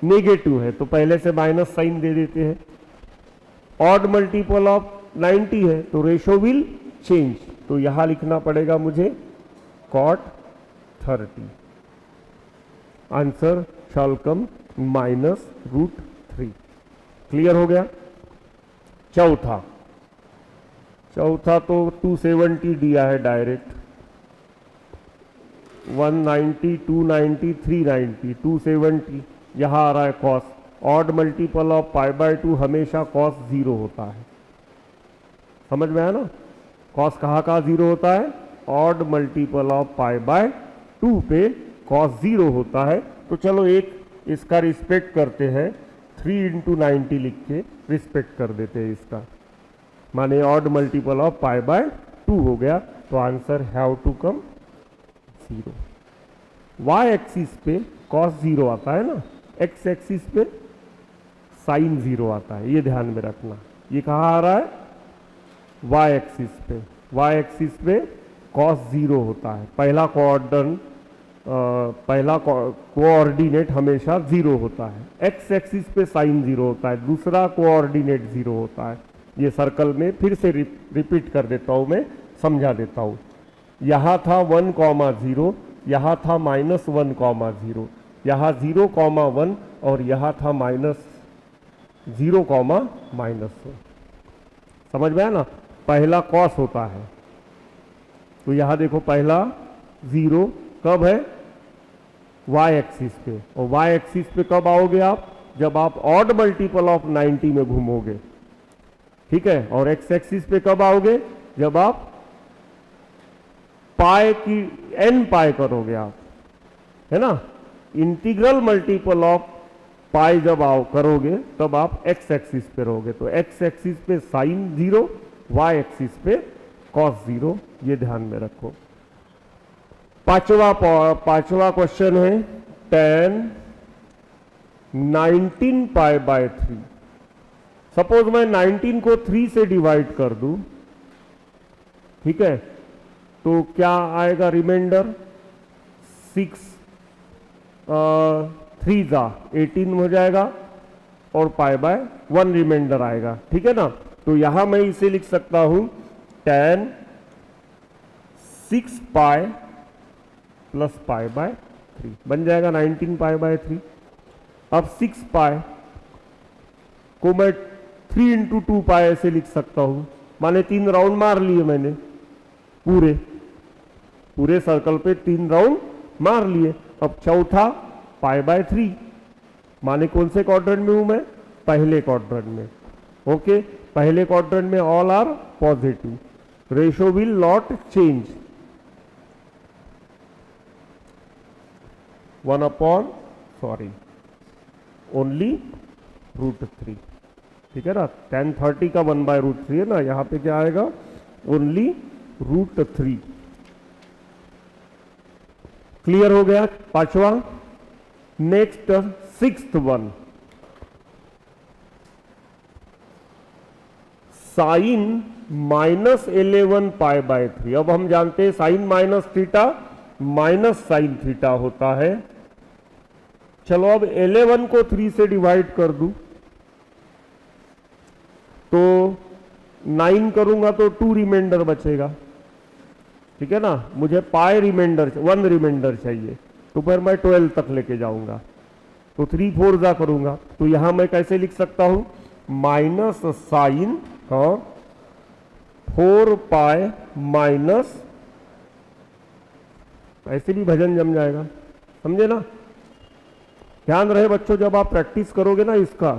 नेगेटिव है तो पहले से माइनस साइन दे देते हैं। ऑड मल्टीपल ऑफ 90 है तो रेशो विल चेंज, तो यहां लिखना पड़ेगा मुझे कॉट 30। आंसर शैल कम -√3। क्लियर हो गया। चौथा तो 270 दिया है डायरेक्ट, 190 290 390 270 यहां आ रहा है cos. Odd multiple of pi by 2 हमेशा कॉस 0 होता है। समझ में आया ना, कॉस कहाँ 0 होता है, odd multiple of pi by 2 पे कॉस 0 होता है। तो चलो एक इसका रिस्पेक्ट करते हैं, 3 इंटू 90 लिख के रिस्पेक्ट कर देते हैं इसका, माने odd multiple of pi by 2 हो गया। तो answer have to come 0। Y axis पे कॉस 0 आता है ना, एक्स एक्सिस पे साइन 0 आता है, ये ध्यान में रखना। ये कहाँ आ रहा है, वाई एक्सिस पे। वाई एक्सिस पे कॉस 0 होता है। पहला कोऑर्डिनेट हमेशा 0 होता है। एक्स एक्सिस पे साइन 0 होता है, दूसरा कोऑर्डिनेट 0 होता है। ये सर्कल में फिर से रिपीट कर देता हूं, मैं समझा देता हूं। यहां था 1,0, यहां था -1,0, यहां 0,1 और यहां था -0,1। समझ में आया ना, पहला कॉस होता है। तो यहां देखो पहला 0 कब है, वाई एक्सिस पे, और वाई एक्सिस पे कब आओगे आप, जब आप ऑड मल्टीपल ऑफ 90 में घूमोगे, ठीक है। और एक्स एक्सिस पे कब आओगे, जब आप पाई की n पाई करोगे आप, है ना। इंटीग्रल मल्टीपल ऑफ पाई जब आओ करोगे तब आप एक्स एक्सिस पे रहोगे। तो एक्स एक्सिस पे साइन 0, वाई एक्सिस पे कॉस 0, ये ध्यान में रखो। पांचवा क्वेश्चन है tan 19 पाई बाय 3। सपोज मैं 19 को 3 से डिवाइड कर दूं, ठीक है, तो क्या आएगा रिमाइंडर 6 3 जा 18 हो जाएगा और पाई बाय 1 रिमाइंडर आएगा, ठीक है ना। तो यहां मैं इसे लिख सकता हूं tan 6 pi plus pi by 3 बन जाएगा 19 पाई बाय 3। अब 6 पाई को मैं 3 इंटू 2 पाई ऐसे लिख सकता हूं, माने 3 राउंड मार लिए मैंने, पूरे सर्कल पे 3 राउंड मार लिए। अब चौथा पाई बाय 3, माने कौन से क्वाड्रेंट में हूं मैं, पहले क्वाड्रेंट में। ओके, पहले क्वाड्रेंट में all are positive, ratio will not change. 1/ओनली √3, ठीक है ना। tan 30 का 1/√3 है ना, यहां पे क्या आएगा, ओनली √3। क्लियर हो गया पांचवा। Next sixth one, sine -11π/3। अब हम जानते हैं sine minus theta minus sine theta होता है। चलो अब 11 को 3 से डिवाइड कर दूं तो 9 करूंगा तो 2 रिमाइंडर बचेगा, ठीक है ना। मुझे पाई रिमाइंडर 1 रिमाइंडर चाहिए, तो फिर मैं 12 तक लेके जाऊंगा, तो 3 4 जा करूंगा। तो यहां मैं कैसे लिख सकता हूं, माइनस साइन और 4π माइनस, ऐसे भी भजन जम जाएगा, समझे ना। ध्यान रहे बच्चों, जब आप प्रैक्टिस करोगे ना इसका,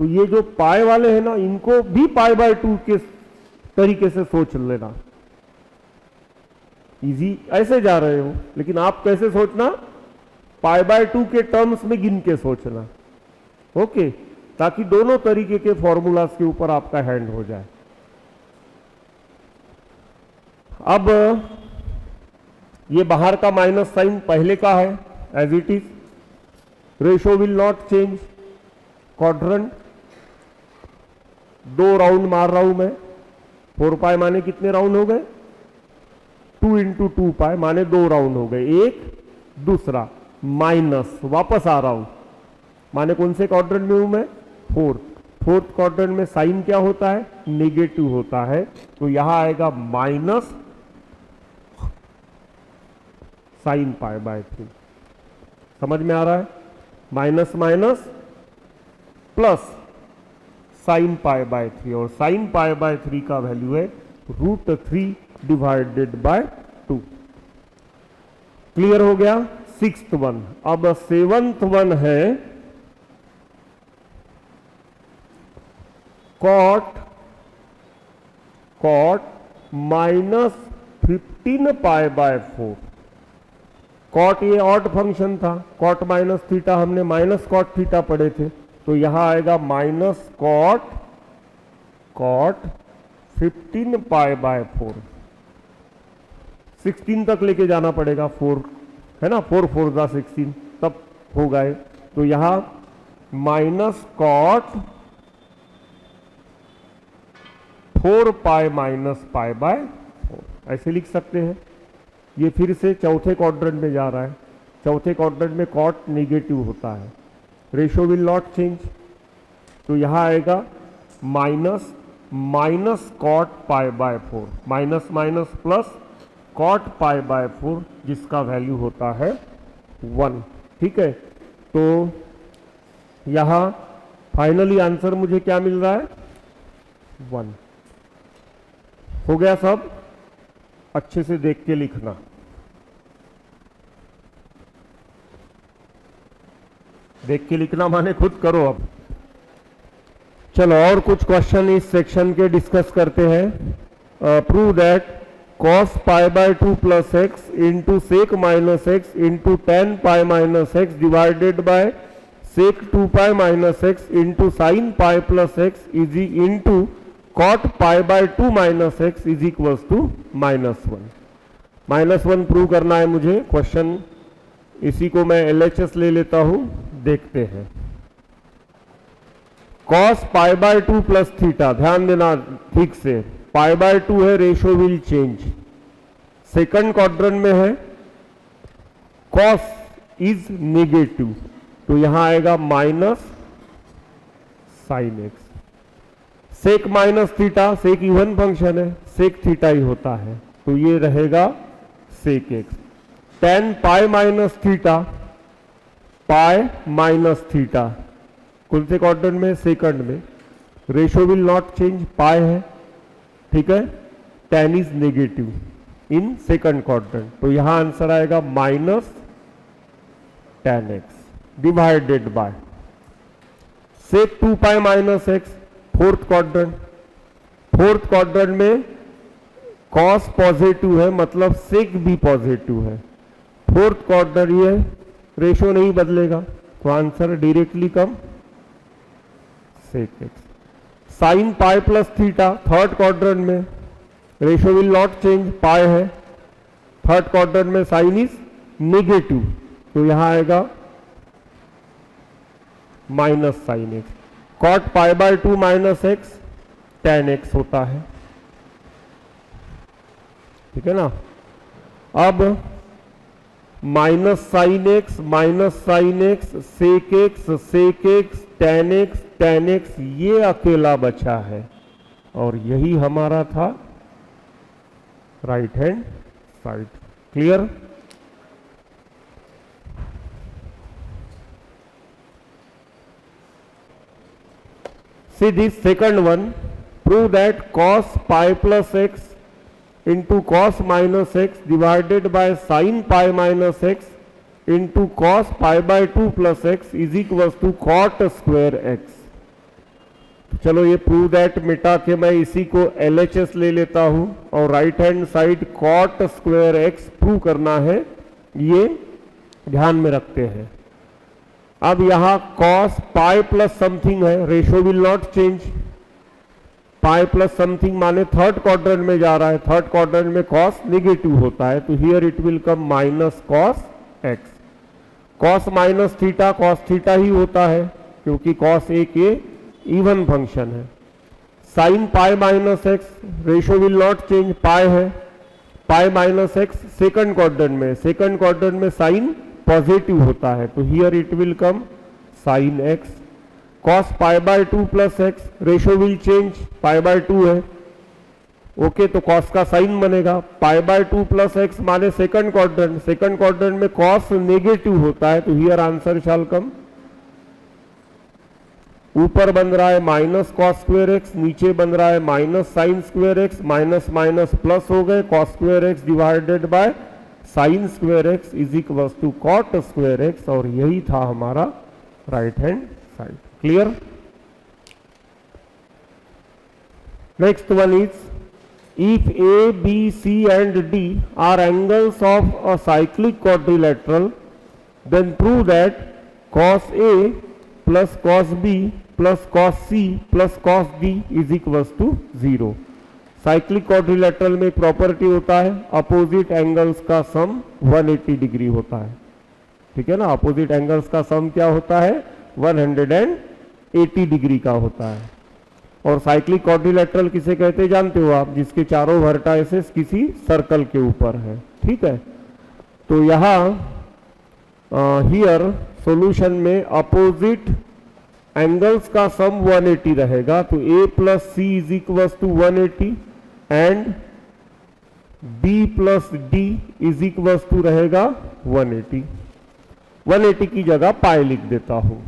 तो ये जो पाई वाले हैं ना, इनको भी π/2 के तरीके से सोच लेना। इजी ऐसे जा रहे हो, लेकिन आप कैसे सोचना, π/2 के टर्म्स में गिन के सोचना, ओके, ताकि दोनों तरीके के फॉर्मूलाज के ऊपर आपका हैंड हो जाए। अब ये बाहर का माइनस साइन पहले का है as it is, ratio will not change. Quadrant 2 round मार रहा हूं मैं, 4π माने कितने राउंड हो गए, 2 × 2π माने 2 राउंड हो गए। एक दूसरा माइनस, वापस आ रहा हूं, माने कौन से क्वाड्रेंट में हूं मैं, फोर्थ क्वाड्रेंट में साइन क्या होता है, नेगेटिव होता है, तो यहां आएगा माइनस साइन π/3। समझ में आ रहा है, माइनस माइनस प्लस साइन π/3, और साइन π/3 का वैल्यू है √3 डिवाइडेड बाय 2। क्लियर हो गया सिक्स्थ वन। अब सेवंथ वन है कॉट -15π/4। कॉट ये ऑड फंक्शन था, कॉट माइनस थीटा हमने माइनस कॉट थीटा पढ़े थे, तो यहां आएगा माइनस कॉट 15π/4। 16 तक लेके जाना पड़ेगा, 4 है ना, 4 4 जा 16 तब हो गए। तो यहां माइनस कॉट 4π माइनस π/4 ऐसे लिख सकते हैं। ये फिर से चौथे क्वाड्रेंट में जा रहा है, चौथे क्वाड्रेंट में कॉट नेगेटिव होता है, रेशो विल नॉट चेंज, तो यहां आएगा minus cot π/4, minus minus plus cot π/4, जिसका वैल्यू होता है 1। ठीक है, तो यहां फाइनली आंसर मुझे क्या मिल रहा है, 1। हो गया सब, अच्छे से देख के लिखना। देख के लिखना माने खुद करो। अब चलो और कुछ क्वेश्चन इस सेक्शन के डिस्कस करते हैं। Prove that cos π/2 plus X into sec minus X into tan pi minus X divided by sec 2π minus X into sine pi plus X is into cot π/2 minus X is equals to -1। -1 prove करना है मुझे। Question इसी को मैं LHS ले लेता हूं, देखते हैं। cos π/2 प्लस थीटा, ध्यान देना ठीक से, π/2 है, ratio will change. Second quadrant में है, cos इज नेगेटिव, तो यहां आएगा minus sine x. Sec minus theta, sec even function है, सेक थीटा ही होता है, तो ये रहेगा sec X. Tan pi minus theta, pi minus theta, कौन से क्वाड्रेंट में, सेकंड में, ratio will not change, pi है, ठीक है। Tan is negative in second quadrant, तो यहां आंसर आएगा minus tan x divided by sec 2π minus X. Fourth quadrant में कॉस पॉजिटिव है, मतलब सेक भी पॉजिटिव है। फोर्थ क्वाड्रेंट ये रेशो नहीं बदलेगा, तो answer directly come sec x. Sine pi plus theta, third quadrant में, ratio will not change, pi है, थर्ड क्वाड्रेंट में साइन इज नेगेटिव, तो यहां आएगा minus sine x. Cot pi by 2 minus x tan x होता है, ठीक है ना। अब minus sine x sec x tan x ये अकेला बचा है, और यही हमारा था right hand side. Clear? See this second one, prove that cos pi plus x into cos minus x divided by sin pi minus x into cos pi by 2 plus x is equals to cot square x। चलो ये prove that मिटा के मैं इसी को LHS ले लेता हूं, और right hand side cot square x prove करना है, ये ध्यान में रखते हैं। अब यहां cos पाई प्लस समथिंग है, ratio will not change. Pi plus something माने थर्ड क्वाड्रेंट में जा रहा है, थर्ड क्वाड्रेंट में cos नेगेटिव होता है, तो here it will come minus cos x। cos minus theta cos theta ही होता है, क्योंकि cos एक ये इवन फंक्शन है। Sine pi minus x, ratio will not change, pi है, pi minus x second quadrant में साइन पॉजिटिव होता है, तो here it will come sine x. Cos pi by 2 plus x, ratio will change, pi by 2 है, okay, तो cos का sign बनेगा। पाई by 2 plus x माने सेकंड क्वाड्रेंट में कॉस नेगेटिव होता है, तो हियर आंसर शैल कम। ऊपर बन रहा है माइनस कॉस स्क्वायर एक्स, नीचे बन रहा है minus sine square x, minus minus plus हो गए, cos square x divided by sine square x is equal to cot square x, और यही था हमारा right hand side. Clear? Next one is, if A B C and D are angles of a cyclic quadrilateral, then prove that cos A plus cos B plus cos C plus cos D is equals to 0। Cyclic quadrilateral में property होता है opposite angles का sum 180 degree होता है, ठीक है ना। Opposite angles का सम क्या होता है? 180 डिग्री का होता है। और साइक्लिक क्वाड्रिलेटरल किसे कहते जानते हो आप? जिसके चारों वर्टाइसेस किसी सर्कल के ऊपर है, ठीक है। तो यहां हियर सॉल्यूशन में अपोजिट एंगल्स का सम 180 रहेगा, तो a plus C is equal to 180 and b plus D is equal to रहेगा 180। 180 की जगह पाई लिख देता हूं,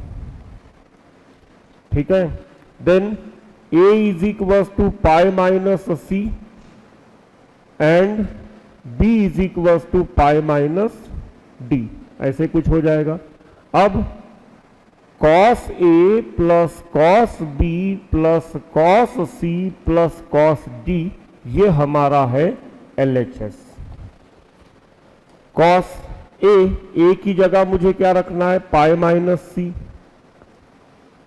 ठीक है। Then a is equal to pi minus C and b is equal to pi minus D, ऐसे कुछ हो जाएगा। अब cos A plus cos B plus cos C plus cos D ये हमारा है LHS। cos A की जगह मुझे क्या रखना है? पाई माइनस सी,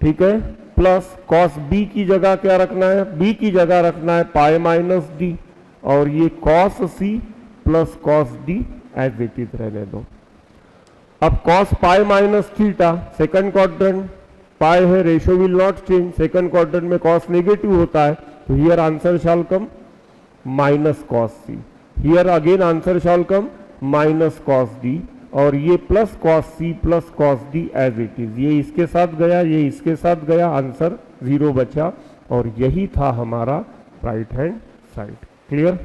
ठीक है, प्लस cos B की जगह क्या रखना है? B की जगह रखना है पाई माइनस डी, और ये cos C plus cos D as it is रहने दो। अब cos pi minus theta second quadrant, pi है, ratio will not change, second quadrant में cos नेगेटिव होता है, तो here answer shall come minus cos C। Here again answer shall come minus cos D, और ये plus cos C plus cos D as it is. ये इसके साथ गया, ये इसके साथ गया, आंसर 0 बचा, और यही था हमारा right hand side. Clear?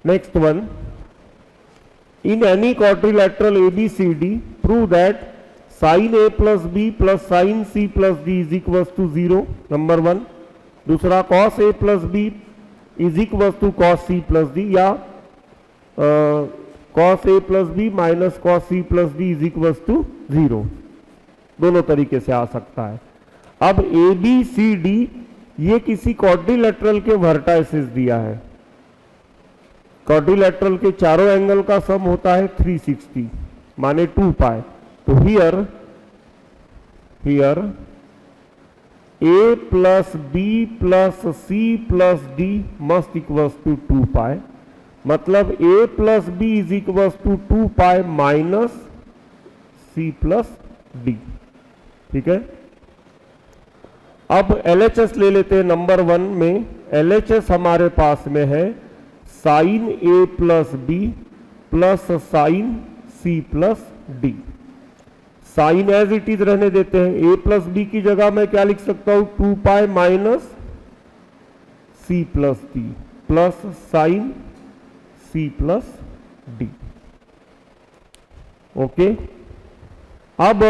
Next one, in any quadrilateral ABCD, prove that sin A plus B plus sin C plus D is equals to 0, number 1। दूसरा cos A plus B is equals to cos C plus D, या cos A plus B minus cos C plus D is equals to 0, दोनों तरीके से आ सकता है। अब ABCD ये किसी क्वाड्रिलेटरल के वर्टाइसेस दिया है, क्वाड्रिलेटरल के चारों एंगल का सम होता है 360 माने 2 पाई, तो here A plus B plus C plus D must equals to 2 pi, मतलब A plus B is equals to 2 pi minus C plus D. ठीक है, अब LHS ले लेते हैं। नंबर 1 में LHS हमारे पास में है sine A plus B plus sine C plus D. Sine as it is रहने देते हैं। ए प्लस बी की जगह मैं क्या लिख सकता हूं, 2 pi minus C plus D plus sine C plus D. Okay, अब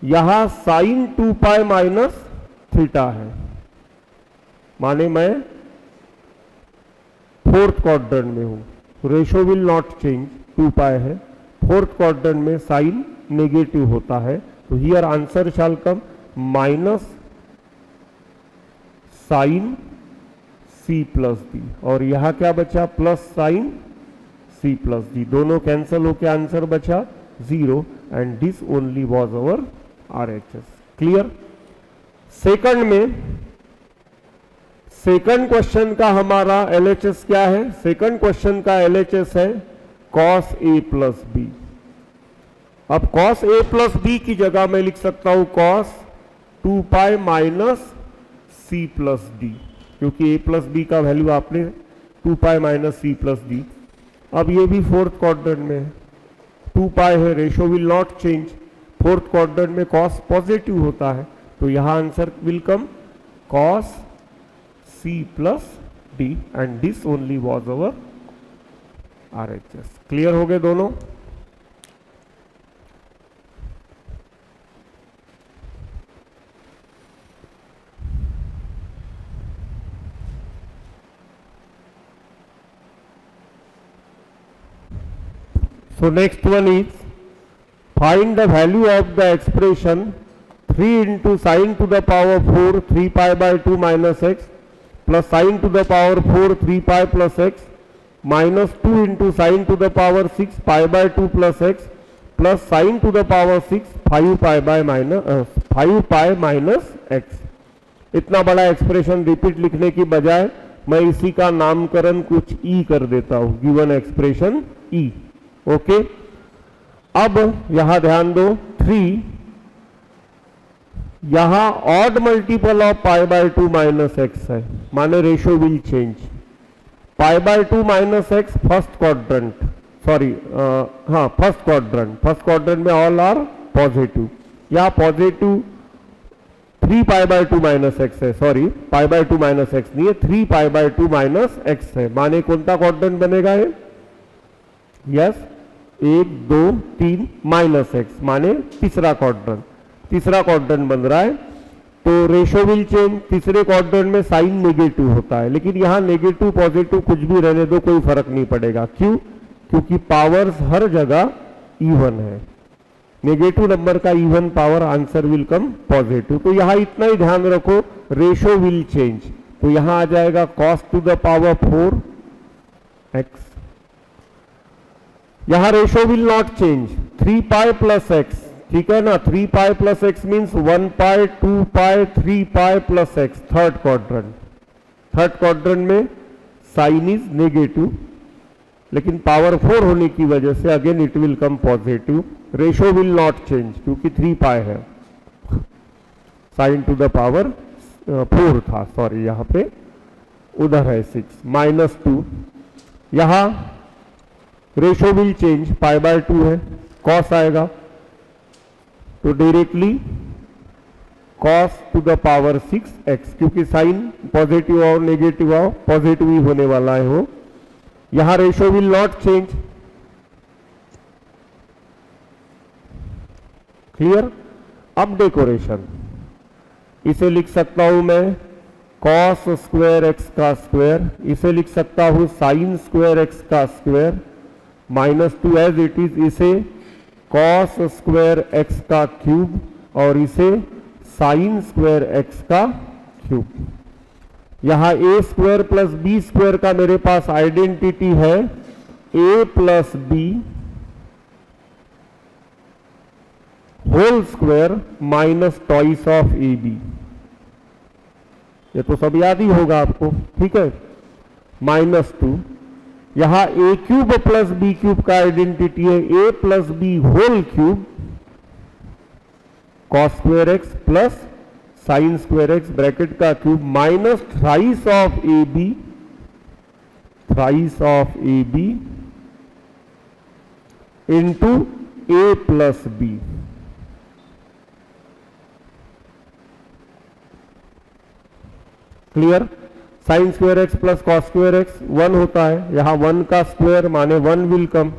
यहां साइन 2 पाई माइनस थीटा है, माने मैं फोर्थ क्वाड्रेंट में हूं, ratio will not change, 2 pi है। फोर्थ क्वाड्रेंट में साइन नेगेटिव होता है, तो here answer shall come minus sine C plus D, और यहां क्या बचा, plus sine C plus D. दोनों कैंसिल होकर आंसर बचा 0 and this only was our RHS। Clear. Second में, सेकंड क्वेश्चन का हमारा LHS क्या है, सेकंड क्वेश्चन का LHS है cos A प्लस बी। अब cos A प्लस बी की जगह मैं लिख सकता हूं cos 2 pi minus C plus D, क्योंकि A प्लस बी का वैल्यू आपने 2 pi minus C plus D. अब ये भी फोर्थ क्वाड्रेंट में है, 2 पाई है, ratio will not change. Fourth quadrant में cos पॉजिटिव होता है, तो यहां answer will come cos C plus D and this only was our RHS। Clear हो गए दोनों। So next one is find the value of the expression 3 into sin to the power 4 3 pi by 2 minus x plus sin to the power 4 3 pi plus x minus 2 into sin to the power 6 pi by 2 plus x plus sin to the power 6 5 pi by minus 5 pi minus x। इतना बड़ा expression repeat लिखने की बजाय मैं इसी का नामकरण कुछ ई कर देता हूं, गिवन एक्सप्रेशन ई। ओके, अब यहां ध्यान दो, 3 यहां odd multiple of pi by 2 minus x है, माने ratio will change. Pi by 2 minus x first quadrant, sorry हाँ फर्स्ट क्वाड्रेंट में ऑल आर पॉजिटिव, या positive 3 pi by 2 minus x है, sorry pi by 2 minus x नहीं है, 3 pi by 2 minus x है, माने कौन सा क्वाड्रेंट बनेगा ये, यस 1 2 3 माइनस एक्स, माने तीसरा क्वाड्रेंट बन रहा है। तो रेशो विल चेंज, तीसरे क्वाड्रेंट में साइन नेगेटिव होता है, लेकिन यहां नेगेटिव पॉजिटिव कुछ भी रहने दो, कोई फर्क नहीं पड़ेगा। क्यों, क्योंकि पावर्स हर जगह इवन है, नेगेटिव नंबर का even power, answer will come positive. तो यहां इतना ही ध्यान रखो, रेशो विल चेंज, तो यहां आ जाएगा cos to the power 4 x। यहां ratio will not change, 3 pi plus x, ठीक है ना, 3 pi plus x means 1 pi 2 pi 3 pi plus x. Third quadrant में साइन इज नेगेटिव, लेकिन पावर 4 होने की वजह से again it will come positive. Ratio will not change क्योंकि 3 पाई है, साइन टू द पावर 4 था, सॉरी यहां पे उधर है 6 माइनस 2। यहां ratio will change, pi by 2 है, कॉस आएगा, तो directly cos two the power 6x, क्योंकि साइन पॉजिटिव और नेगेटिव आओ, पॉजिटिव ही होने वाला है वो। यहां ratio will not change. Clear. अब डेकोरेशन, इसे लिख सकता हूं मैं कॉस स्क्वायर एक्स का स्क्वायर, इसे लिख सकता हूं साइन स्क्वायर एक्स का स्क्वायर, -2 एज इट इज, इसे कॉस स्क्वायर एक्स का क्यूब, और इसे साइन स्क्वायर एक्स का क्यूब। यहां A square plus B square का मेरे पास आइडेंटिटी है A plus B whole square minus twice of A B. ये तो सब याद ही होगा आपको, ठीक है। माइनस 2, यहां A cube plus B cube का आइडेंटिटी है A plus B whole cube cos square x plus sine square x bracket का cube minus thrice of A B, thrice of A B into A plus B. Clear. Sine square x plus cos square x 1 होता है, यहां 1 का स्क्वायर माने 1 will come,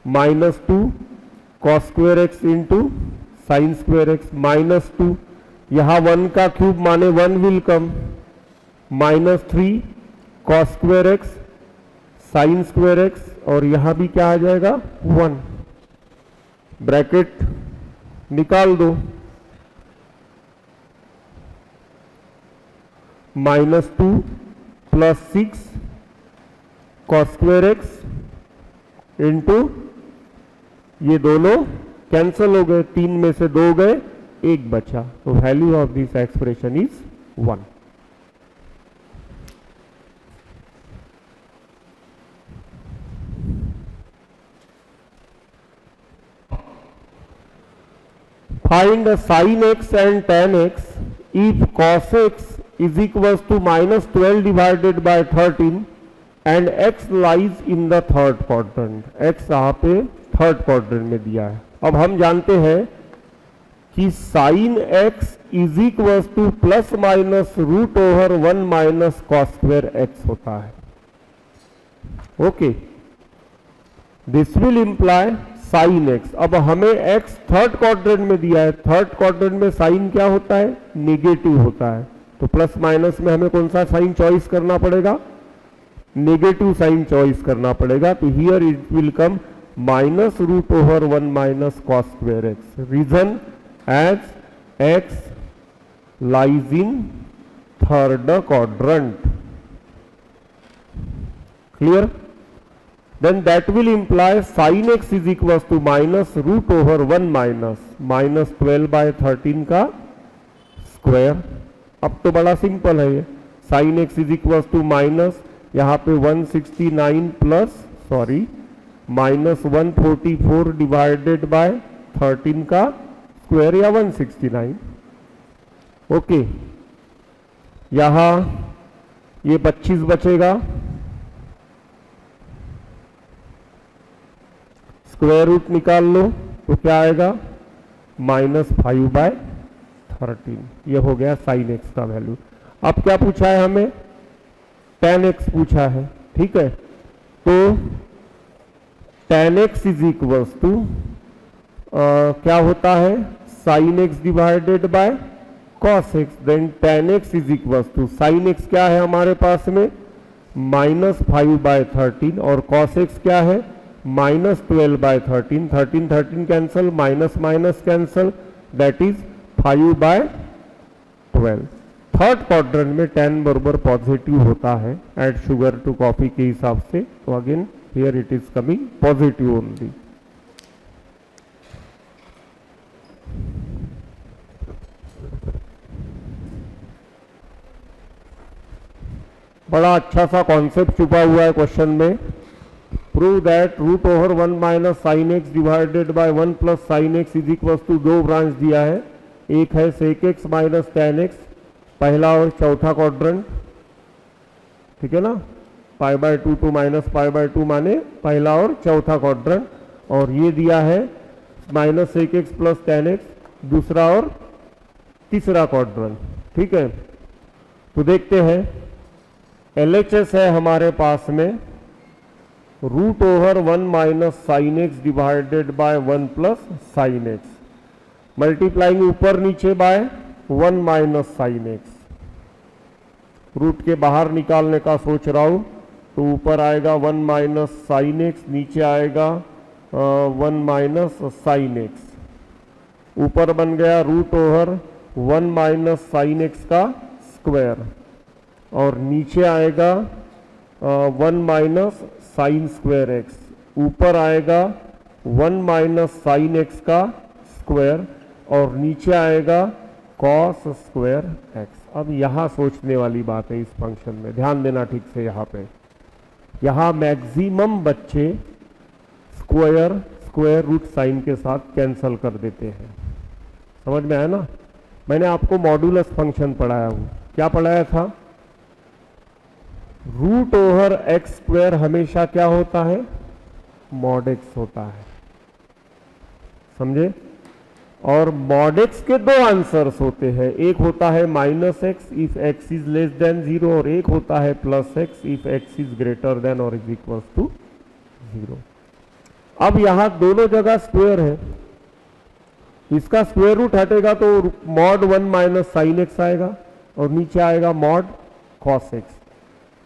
minus 2 cos square x into sine square x minus 2, यहां 1 का cube माने 1 will come, minus 3 cos square x sign square x, और यहां भी क्या आ जाएगा 1। ब्रैकेट निकाल दो, minus 2 plus 6 cos square x into, ये दोनों कैंसल हो गए, 3 में से 2 गए, 1 बचा, तो value of this expression is 1। Find sin x and tan x if cos x is equals to minus 12 divided by 13 and x lies in the third quadrant। x यहाँ पे थर्ड क्वाड्रेंट में दिया है। अब हम जानते हैं कि sin x is equals to plus minus root over 1 minus cos square x होता है। Okay, this will imply sine x. अब हमें एक्स थर्ड क्वाड्रेंट में दिया है, थर्ड क्वाड्रेंट में साइन क्या होता है, नेगेटिव होता है, तो प्लस माइनस में हमें कौन सा साइन चॉइस करना पड़ेगा, नेगेटिव साइन चॉइस करना पड़ेगा। तो here it will come minus root over 1 minus cos square x. Reason as x lies in third quadrant. Clear. Then that will imply sin x is equals to minus root over 1 minus 12 by 13 का square. अब तो बड़ा simple है ये, sin x is equals to minus यहाँ पे 169 plus minus 144 divided by 13 का square या 169। ओके, यहाँ ये 25 बचेगा, स्क्वायर रूट निकाल लो तो क्या आएगा -5/13। ये हो गया साइन एक्स का वैल्यू। अब क्या पूछा है हमें, tan x पूछा है, ठीक है। तो tan x is equals to क्या होता है, sine x divided by cos x. Then tan x is equals to sine x क्या है हमारे पास में -5/13 और कॉस एक्स क्या है -12/13। 13 cancel, minus minus cancel, that is 5/12। Third quadrant में tan बराबर पॉजिटिव होता है एड शुगर टू कॉफी के हिसाब से, तो again here it is coming positive only. बड़ा अच्छा सा कॉन्सेप्ट छुपा हुआ है क्वेश्चन में। Prove that root over 1 minus sine x divided by 1 plus sine x is equals to, दो ब्रांच दिया है, एक है sec x minus tan x, पहला और चौथा क्वाड्रेंट, ठीक है ना, π/2 टू -π/2 माने पहला और चौथा क्वाड्रेंट, और ये दिया है minus sec x plus tan x दूसरा और तीसरा क्वाड्रेंट, ठीक है। तो देखते हैं, LHS है हमारे पास में root over 1 minus sine x divided by 1 plus sine x, multiplying ऊपर नीचे by 1 minus sine x. Root के बाहर निकालने का सोच रहा हूं, तो ऊपर आएगा 1 माइनस साइन एक्स, नीचे आएगा 1 माइनस साइन एक्स। ऊपर बन गया root over 1 minus sine x का स्क्वायर, और नीचे आएगा 1 माइनस साइन स्क्वायर एक्स, ऊपर आएगा 1 माइनस साइन एक्स का स्क्वायर और नीचे आएगा कॉस स्क्वायर एक्स। अब यहां सोचने वाली बात है इस फंक्शन में, ध्यान देना ठीक से। यहां पे यहां मैक्सिमम बच्चे स्क्वायर रूट साइन के साथ कैंसल कर देते हैं। समझ में आया ना? मैंने आपको मॉडुलस फंक्शन पढ़ाया हूं। क्या पढ़ाया था? रूट ओवर एक्स स्क्वायर हमेशा क्या होता है? मॉड एक्स होता है। समझे? और मॉड एक्स के दो आंसर्स होते हैं, एक होता है minus x if x is less then 0 और एक होता है plus x if x is greater than और इज इक्वल टू 0। अब यहां दोनों जगह स्क्वायर है, इसका स्क्वायर रूट हटेगा तो मॉड 1 माइनस साइन एक्स आएगा और नीचे आएगा मॉड कॉस एक्स।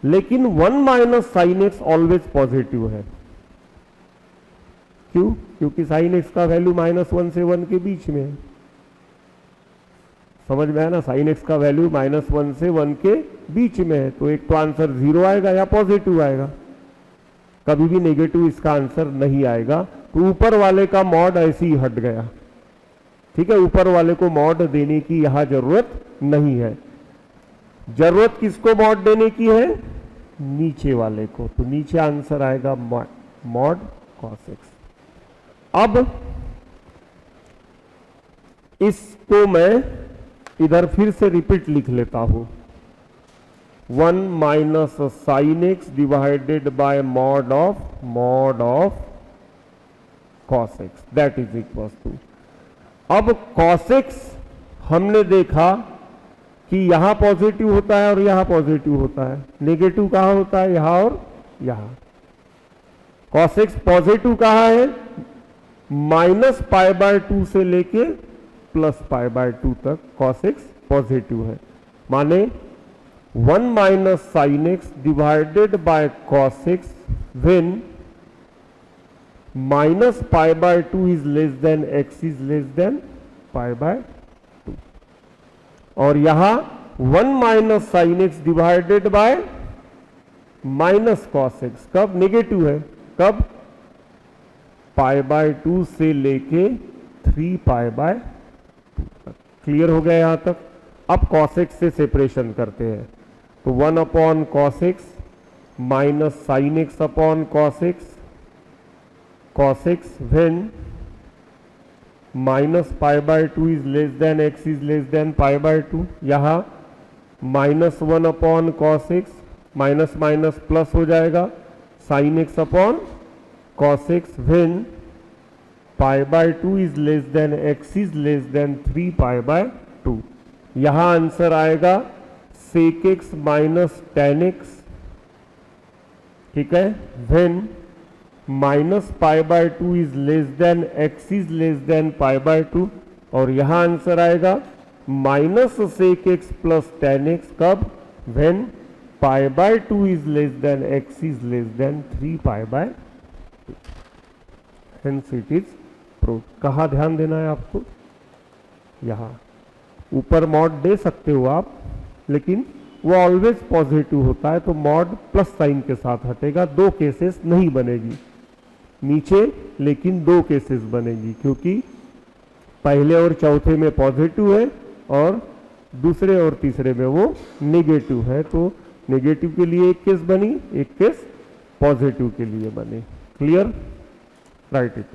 लेकिन 1 minus sine x always positive है। क्यों? क्योंकि साइन एक्स का वैल्यू -1 से 1 के बीच में है। समझ में आया ना? साइन एक्स का वैल्यू -1 से 1 के बीच में है, तो एक तो आंसर 0 आएगा या पॉजिटिव आएगा, कभी भी नेगेटिव इसका आंसर नहीं आएगा। तो ऊपर वाले का मॉड ऐसे ही हट गया। ठीक है, ऊपर वाले को मॉड देने की यहां जरूरत नहीं है। जरूरत किसको मॉड देने की है? नीचे वाले को। तो नीचे आंसर आएगा मॉड कॉस एक्स। अब इसको मैं इधर फिर से रिपीट लिख लेता हूं, 1 minus sine x divided by mod of cos x that is equal to. अब कॉस एक्स हमने देखा कि यहां पॉजिटिव होता है और यहां पॉजिटिव होता है, नेगेटिव कहां होता है? यहां और यहां। कॉस एक्स पॉजिटिव कहां है? -π/2 से लेके +π/2 तक कॉस एक्स पॉजिटिव है। माने 1 minus sine x divided by cos x when -π/2 is less than x is less than π/2। और यहां 1 minus sine x divided by minus cos x कब नेगेटिव है? कब? π/2 से लेके 3π/2 तक। क्लियर हो गया यहां तक? अब cos x से सेपरेशन करते हैं, तो 1 upon cos x minus sine x upon cos x when -π/2 is less than x is less than π/2। यहां -1 upon cos x minus minus plus हो जाएगा sine x upon cos x when π/2 is less than x is less than 3π/2। यहां answer आएगा sec x minus tan x। ठीक है, when -π/2 is less than x is less than π/2 और यहां answer आएगा minus sec x plus tan x कब? when π/2 is less than x is less than 3π/2। Hence it is proved। कहाँ ध्यान देना है आपको? यहां ऊपर मॉड दे सकते हो आप, लेकिन वो ऑलवेज पॉजिटिव होता है, तो मॉड प्लस साइन के साथ हटेगा। 2 केसेस नहीं बनेगी नीचे, लेकिन 2 केसेस बनेगी, क्योंकि पहले और चौथे में पॉजिटिव है और दूसरे और तीसरे में वो नेगेटिव है। तो नेगेटिव के लिए एक केस बनी, एक केस पॉजिटिव के लिए बने। क्लियर? Right it.